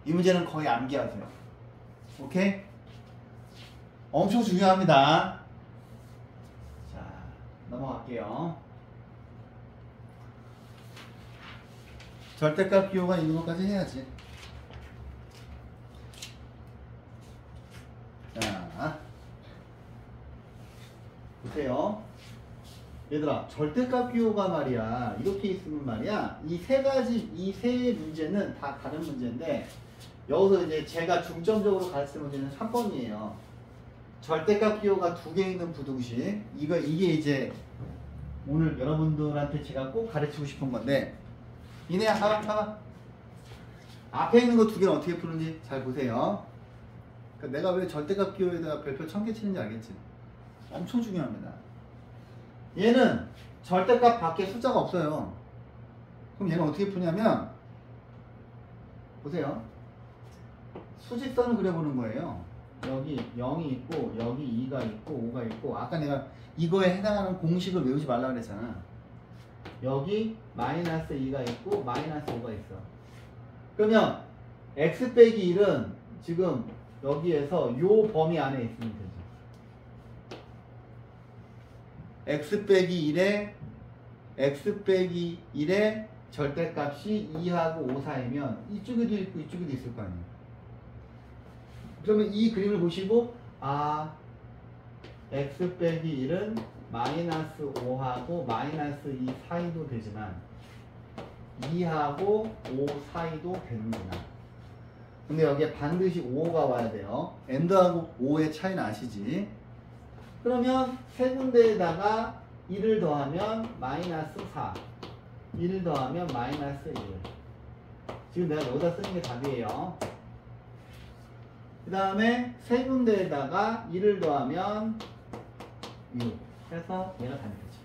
이 문제는 거의 암기하세요. 오케이? 엄청 중요합니다. 자, 넘어갈게요. 절대값 기호가 있는 것까지 해야지. 자, 보세요. 얘들아, 절대값 기호가 말이야, 이렇게 있으면 말이야, 이 세 문제는 다 다른 문제인데, 여기서 이제 제가 중점적으로 가르칠 문제는 3번이에요. 절대값 기호가 2개 있는 부등식. 이게 이제 오늘 여러분들한테 제가 꼭 가르치고 싶은 건데, 이네야, 봐봐. 앞에 있는 거 2개는 어떻게 푸는지 잘 보세요. 그러니까 내가 왜 절대값 기호에다가 별표 1000개 치는지 알겠지? 엄청 중요합니다. 얘는 절대값 밖에 숫자가 없어요. 그럼 얘는 어떻게 푸냐면, 보세요. 수직선을 그려보는 거예요. 여기 0이 있고, 여기 2가 있고, 5가 있고, 아까 내가 이거에 해당하는 공식을 외우지 말라 그랬잖아. 여기 마이너스 2가 있고, 마이너스 5가 있어. 그러면 x 빼기 1은 지금 여기에서 요 범위 안에 있으면 되죠. x 빼기 1의 절대값이 2하고 5 사이면 이쪽에도 있고 이쪽에도 있을 거 아니에요. 그러면 이 그림을 보시고, 아, x 빼기 1은 마이너스 5하고 마이너스 2 사이도 되지만 2하고 5 사이도 되는구나. 근데 여기에 반드시 5가 와야 돼요. n드하고 5의 차이는 아시지? 그러면 세 군데에다가 1을 더하면 마이너스 4, 1을 더하면 마이너스 1. 지금 내가 여기다 쓰는 게 답이에요. 그 다음에 세 군데에다가 1을 더하면 6 해서 얘가 답이 되죠.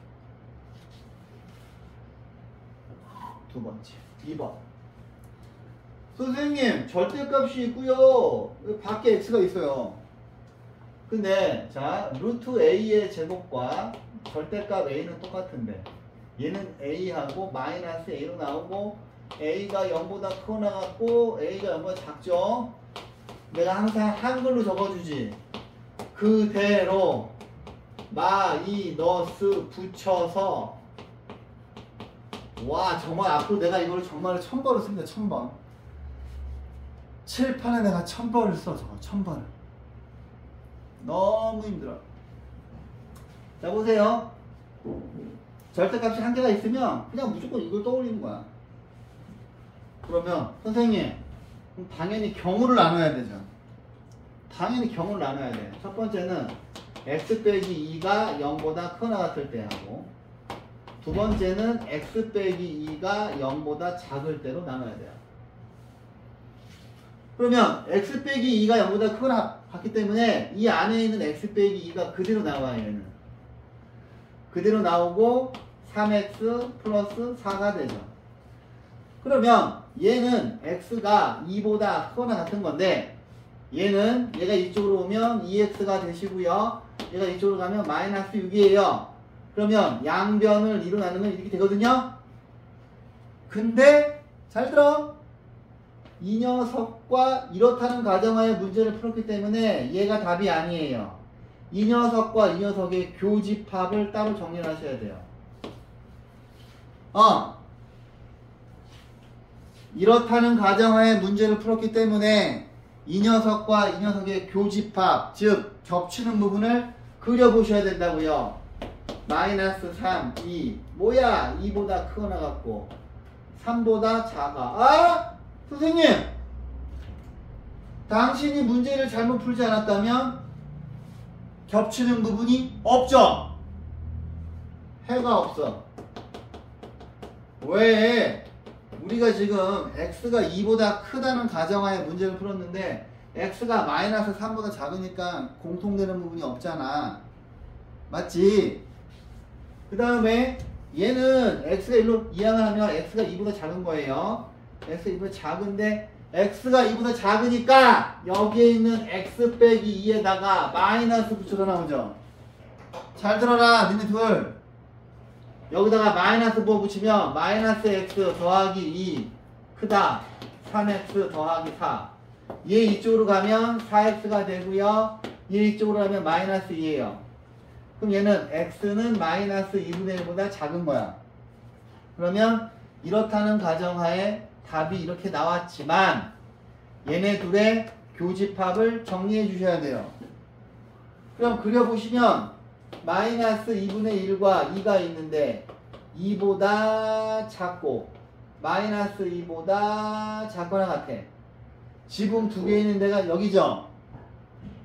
두 번째, 2번. 선생님, 절대값이 있고요. 밖에 x가 있어요. 근데 자, 루트 a의 제곱과 절대값 a는 똑같은데 얘는 a하고 마이너스 a로 나오고 a가 0보다 크고 나갔고 a가 0보다 작죠. 내가 항상 한글로 적어주지. 그대로 마이너스 붙여서, 와, 정말 앞으로 내가 이걸 정말 1000번을 씁니다. 1000번. 칠판에 내가 1000번을 써. 저거 1000번을. 너무 힘들어. 자, 보세요. 절대값이 한 개가 있으면 그냥 무조건 이걸 떠올리는 거야. 그러면 선생님, 그럼 당연히 경우를 나눠야 되죠. 당연히 경우를 나눠야 돼. 첫 번째는 x 빼기 2가 0보다 크거나 같을 때 하고, 두 번째는 x 빼기 2가 0보다 작을 때로 나눠야 돼요. 그러면 x 빼기 2가 0보다 크거나 같기 때문에 이 안에 있는 x 빼기 2가 그대로 나와요. 얘는 그대로 나오고 3x 플러스 4가 되죠. 그러면 얘는 x가 2보다 크거나 같은 건데, 얘가 이쪽으로 오면 2x가 되시고요, 얘가 이쪽으로 가면 마이너스 6이에요. 그러면 양변을 2로 나누면 이렇게 되거든요. 근데 잘 들어. 이 녀석과 이렇다는 가정하에 문제를 풀었기 때문에 얘가 답이 아니에요. 이 녀석과 이 녀석의 교집합을 따로 정리를 하셔야 돼요. 이렇다는 가정하에 문제를 풀었기 때문에 이 녀석과 이 녀석의 교집합, 즉 겹치는 부분을 그려보셔야 된다고요. 마이너스 3, 2. 뭐야? 2보다 크거나 같고 3보다 작아. 아! 선생님! 당신이 문제를 잘못 풀지 않았다면 겹치는 부분이 없죠? 해가 없어. 왜? 우리가 지금 x가 2보다 크다는 가정하에 문제를 풀었는데 x가 마이너스 3보다 작으니까 공통되는 부분이 없잖아. 맞지? 그 다음에 얘는 x가 1로 이항을 하면 x가 2보다 작은 거예요. x가 2보다 작은데 x가 2보다 작으니까 여기에 있는 x 빼기 2에다가 마이너스 붙여서 나오죠. 잘 들어라 니네 둘. 여기다가 마이너스 뭐 붙이면 마이너스 x 더하기 2 크다 3x 더하기 4. 얘 이쪽으로 가면 4x가 되고요. 얘 이쪽으로 가면 마이너스 2예요. 그럼 얘는 x는 마이너스 2분의 1보다 작은 거야. 그러면 이렇다는 가정하에 답이 이렇게 나왔지만 얘네 둘의 교집합을 정리해 주셔야 돼요. 그럼 그려보시면 마이너스 2분의 1과 2가 있는데 2보다 작고 마이너스 2보다 작거나 같아. 지붕 두 개 있는 데가 여기죠.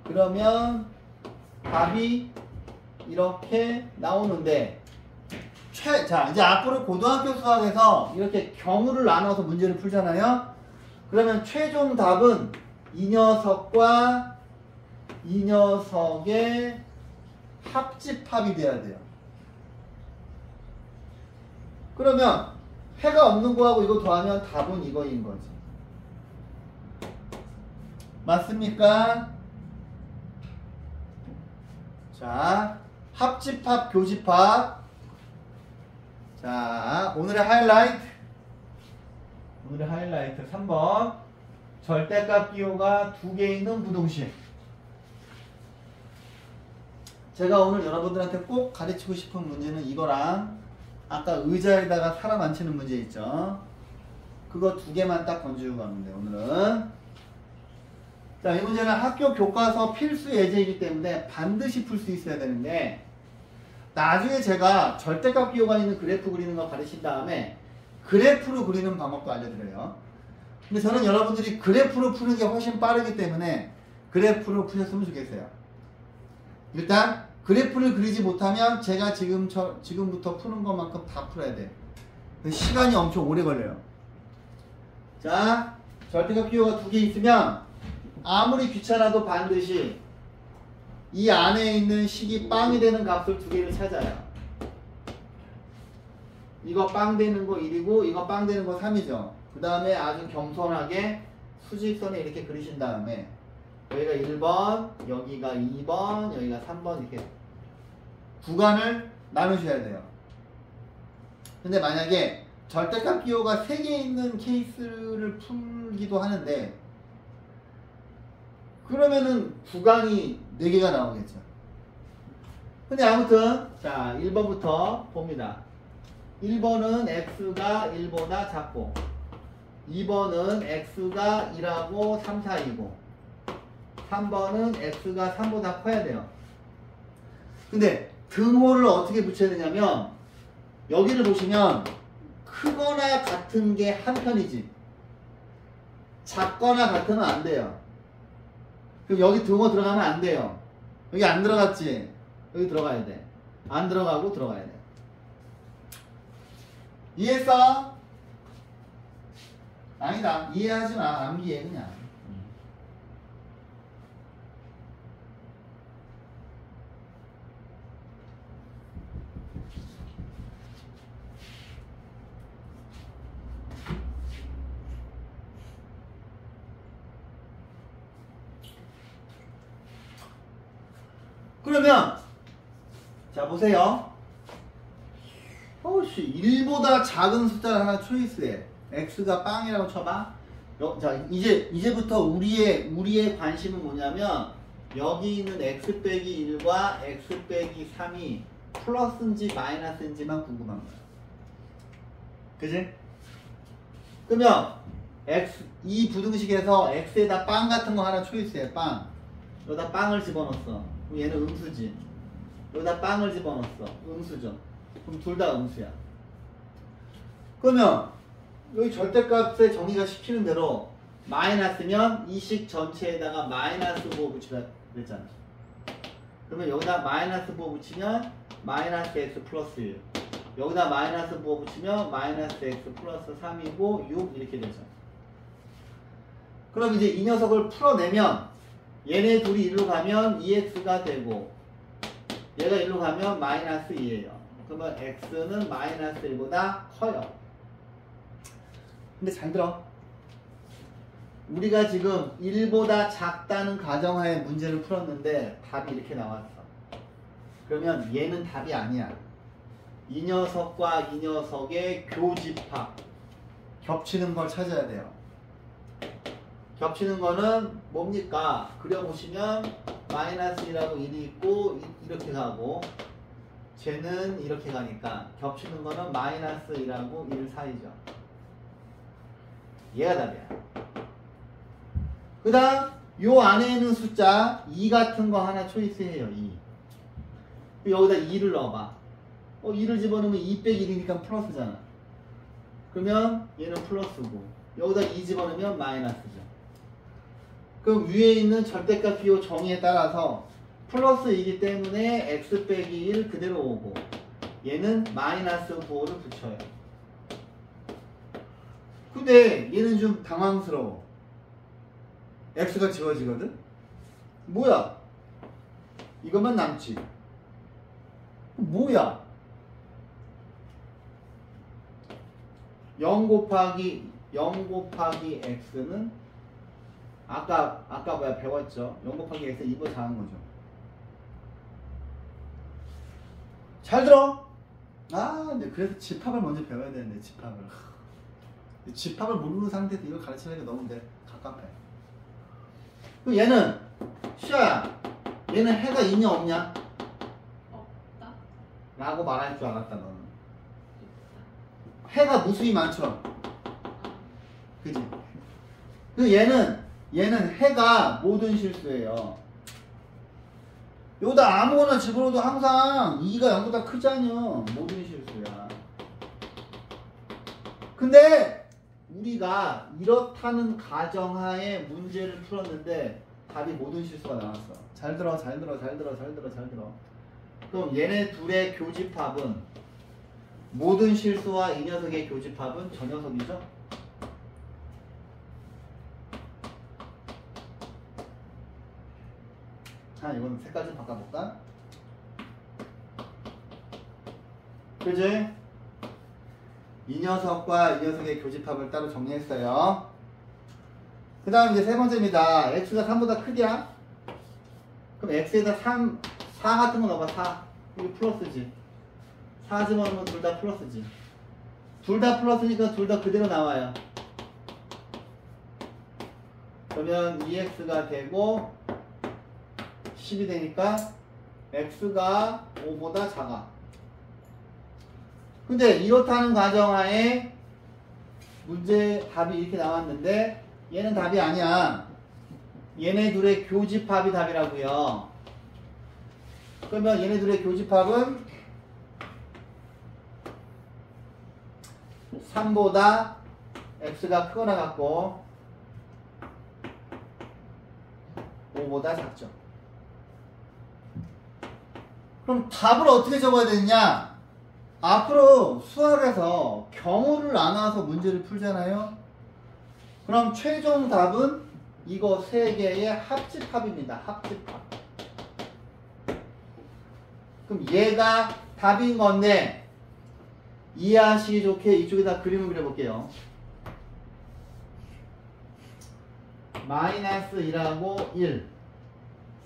그러면 답이 이렇게 나오는데 자 이제 앞으로 고등학교 수학에서 이렇게 경우를 나눠서 문제를 풀잖아요. 그러면 최종 답은 이 녀석과 이 녀석의 합집합이 돼야 돼요. 그러면 해가 없는 거하고 이거 더하면 답은 이거인 거지. 맞습니까? 자, 합집합, 교집합. 자, 오늘의 하이라이트. 오늘의 하이라이트 3번. 절대값 기호가 두 개 있는 부동식. 제가 오늘 여러분들한테 꼭 가르치고 싶은 문제는 이거랑 아까 의자에다가 사람 앉히는 문제 있죠. 그거 두 개만 딱 건지고 가면 돼요. 오늘은. 자, 이 문제는 학교 교과서 필수 예제이기 때문에 반드시 풀 수 있어야 되는데 나중에 제가 절대값 기호가 있는 그래프 그리는 거 가르친 다음에 그래프로 그리는 방법도 알려드려요. 근데 저는 여러분들이 그래프로 푸는 게 훨씬 빠르기 때문에 그래프로 푸셨으면 좋겠어요. 일단 그래프를 그리지 못하면 제가 지금부터 푸는 것만큼 다 풀어야 돼. 시간이 엄청 오래 걸려요. 자, 절대값 기호가 두 개 있으면 아무리 귀찮아도 반드시 이 안에 있는 식이 빵이 되는 값을 두 개를 찾아요. 이거 빵 되는 거 1이고 이거 빵 되는 거 3이죠. 그 다음에 아주 겸손하게 수직선에 이렇게 그리신 다음에 여기가 1번, 여기가 2번, 여기가 3번 이렇게 구간을 나누셔야 돼요. 근데 만약에 절대값 기호가 3개 있는 케이스를 풀기도 하는데 그러면은 구간이 4개가 나오겠죠. 근데 아무튼 자 1번부터 봅니다. 1번은 x가 1보다 작고 2번은 x가 1하고 3 사이고 3번은 x가 3보다 커야 돼요. 근데 등호를 어떻게 붙여야 되냐면 여기를 보시면 크거나 같은 게 한 편이지 작거나 같으면 안 돼요. 그럼 여기 등호 들어가면 안 돼요. 여기 안 들어갔지? 여기 들어가야 돼. 안 들어가고 들어가야 돼. 이해했어? 아니다. 이해하지 마. 암기해 그냥. 그러면 자 보세요. 씨 1보다 작은 숫자를 하나 초이스해. x가 빵이라고 쳐봐. 자, 이제부터 우리의 관심은 뭐냐면 여기 있는 x 빼기 1과 x 빼기 3이 플러스인지 마이너스인지만 궁금한 거야. 그지? 그러면 이 부등식에서 x에다 빵 같은 거 하나 초이스해. 빵. 여기다 빵을 집어넣었어. 그럼 얘는 음수지. 여기다 빵을 집어넣었어. 음수죠. 그럼 둘 다 음수야. 그러면 여기 절대값에 정의가 시키는 대로 마이너스면 이 식 전체에다가 마이너스 부호 붙이라 그랬잖아. 그러면 여기다 마이너스 부호 붙이면 마이너스 x 플러스 1. 여기다 마이너스 부호 붙이면 마이너스 x 플러스 3이고 6 이렇게 되죠. 그럼 이제 이 녀석을 풀어내면 얘네 둘이 1로 가면 2x가 되고 얘가 1로 가면 마이너스 2예요. 그러면 x는 마이너스 1보다 커요. 근데 잘 들어. 우리가 지금 1보다 작다는 가정하에 문제를 풀었는데 답이 이렇게 나왔어. 그러면 얘는 답이 아니야. 이 녀석과 이 녀석의 교집합. 겹치는 걸 찾아야 돼요. 겹치는 거는 뭡니까? 그려보시면 마이너스 1하고 1이 있고 이렇게 가고 쟤는 이렇게 가니까 겹치는 거는 마이너스 1하고 1 사이죠. 얘가 답이야. 그 다음 요 안에 있는 숫자 2 같은 거 하나 초이스해요. 2. 여기다 2를 넣어봐. 2를 집어넣으면 2 빼기 1이니까 플러스잖아. 그러면 얘는 플러스고 여기다 2 집어넣으면 마이너스죠. 그럼 위에 있는 절대값 비호 정의에 따라서 플러스이기 때문에 x 빼기 1 그대로 오고 얘는 마이너스 9를 붙여요. 근데 얘는 좀 당황스러워. x가 지워지거든? 뭐야? 이것만 남지. 뭐야? 0 곱하기 x는 아까 뭐야 배웠죠? 0 곱하기 x는 2보다 작은 거죠. 잘 들어? 근데 그래서 집합을 먼저 배워야 되는데 집합을 모르는 상태에서 이걸 가르치려니까 너무 갑갑해. 그럼 얘는 시아야 얘는 해가 있냐 없냐? 없다. 라고 말할 줄 알았다 너는. 해가 무수히 많죠? 그지? 그 얘는 해가 모든 실수예요. 여기다 아무거나 집어넣어도 항상 2가 0보다 크잖여. 모든 실수야. 근데 우리가 이렇다는 가정하에 문제를 풀었는데 답이 모든 실수가 나왔어. 잘 들어. 그럼 얘네 둘의 교집합은 모든 실수와 이 녀석의 교집합은 저 녀석이죠? 이건 색깔 좀 바꿔볼까? 그지? 이 녀석과 이 녀석의 교집합을 따로 정리했어요. 그 다음 이제 세 번째입니다. x가 3보다 크디야? 그럼 x에다 4 같은 거 넣어봐. 4. 이거 플러스지. 4 집어넣으면 둘 다 플러스지. 둘 다 플러스니까 둘 다 그대로 나와요. 그러면 2x가 되고 10이 되니까 x가 5보다 작아. 근데 이렇다는 가정하에 문제 답이 이렇게 나왔는데 얘는 답이 아니야. 얘네 둘의 교집합이 답이라고요. 그러면 얘네 둘의 교집합은 3보다 x가 크거나 같고 5보다 작죠. 그럼 답을 어떻게 적어야 되느냐? 앞으로 수학에서 경우를 나눠서 문제를 풀잖아요. 그럼 최종 답은 이거 세 개의 합집합입니다. 합집합. 그럼 얘가 답인 건데 이해하시기 좋게 이쪽에다 그림을 그려볼게요. 마이너스 1하고 1,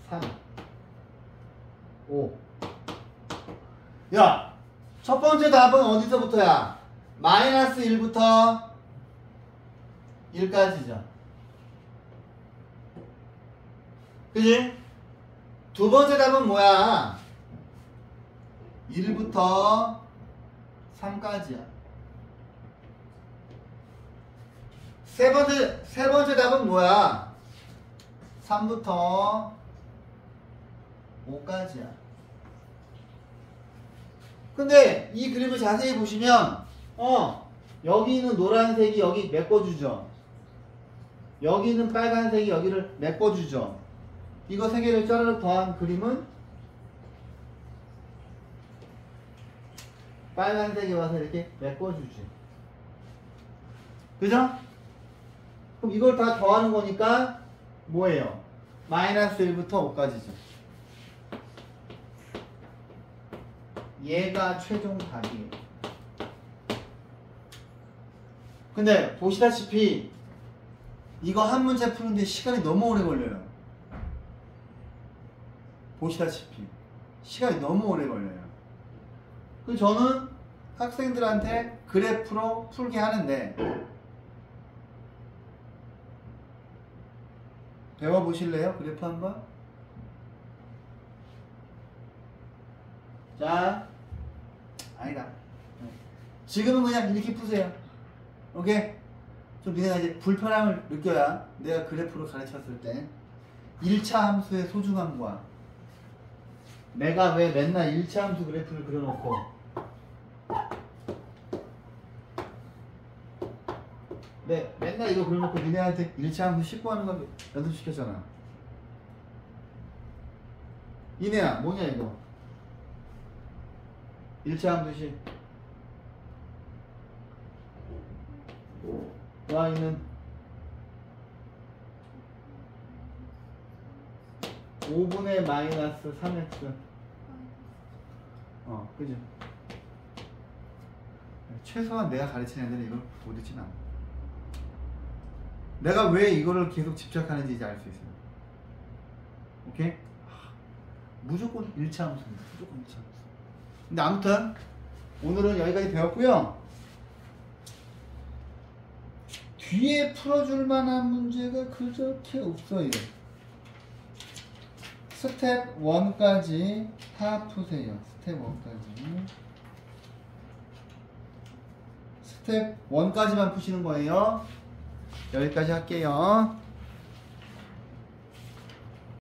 3, 5. 야, 첫 번째 답은 어디서부터야? 마이너스 1부터 1까지죠. 그지? 두 번째 답은 뭐야? 1부터 3까지야. 세 번째 답은 뭐야? 3부터 5까지야. 근데 이 그림을 자세히 보시면 여기 있는 노란색이 여기 메꿔주죠. 여기 있는 빨간색이 여기를 메꿔주죠. 이거 세 개를 짜르륵 더한 그림은 빨간색이 와서 이렇게 메꿔주지. 그죠? 그럼 이걸 다 더하는 거니까 뭐예요? 마이너스 1부터 5까지죠. 얘가 최종 답이에요. 근데 보시다시피 이거 한 문제 푸는데 시간이 너무 오래 걸려요. 보시다시피 시간이 너무 오래 걸려요. 그래서 저는 학생들한테 그래프로 풀게 하는데 배워보실래요? 그래프 한번? 자, 아니다. 지금은 그냥 이렇게 푸세요. 오케이? 좀 니네가 이제 불편함을 느껴야 내가 그래프로 가르쳤을 때 1차 함수의 소중함과 내가 왜 맨날 1차 함수 그래프를 그려놓고 맨날 이거 그려놓고 니네한테 1차 함수 19 하는 걸 연습시켰잖아. 이네야 뭐냐 이거 1차 함수식 y는 5분의 마이너스 3x 그죠? 최소한 내가 가르치는 애들은 이걸 도대체는 않아. 내가 왜 이거를 계속 집착하는지 이제 알 수 있어요. 오케이? 무조건 1차 함수입니다. 무조건 1차 함수. 근데 아무튼 오늘은 여기까지 배웠고요. 뒤에 풀어줄 만한 문제가 그렇게 없어요. 스텝 1까지 다 푸세요. 스텝 1까지. 스텝 1까지만 푸시는 거예요. 여기까지 할게요.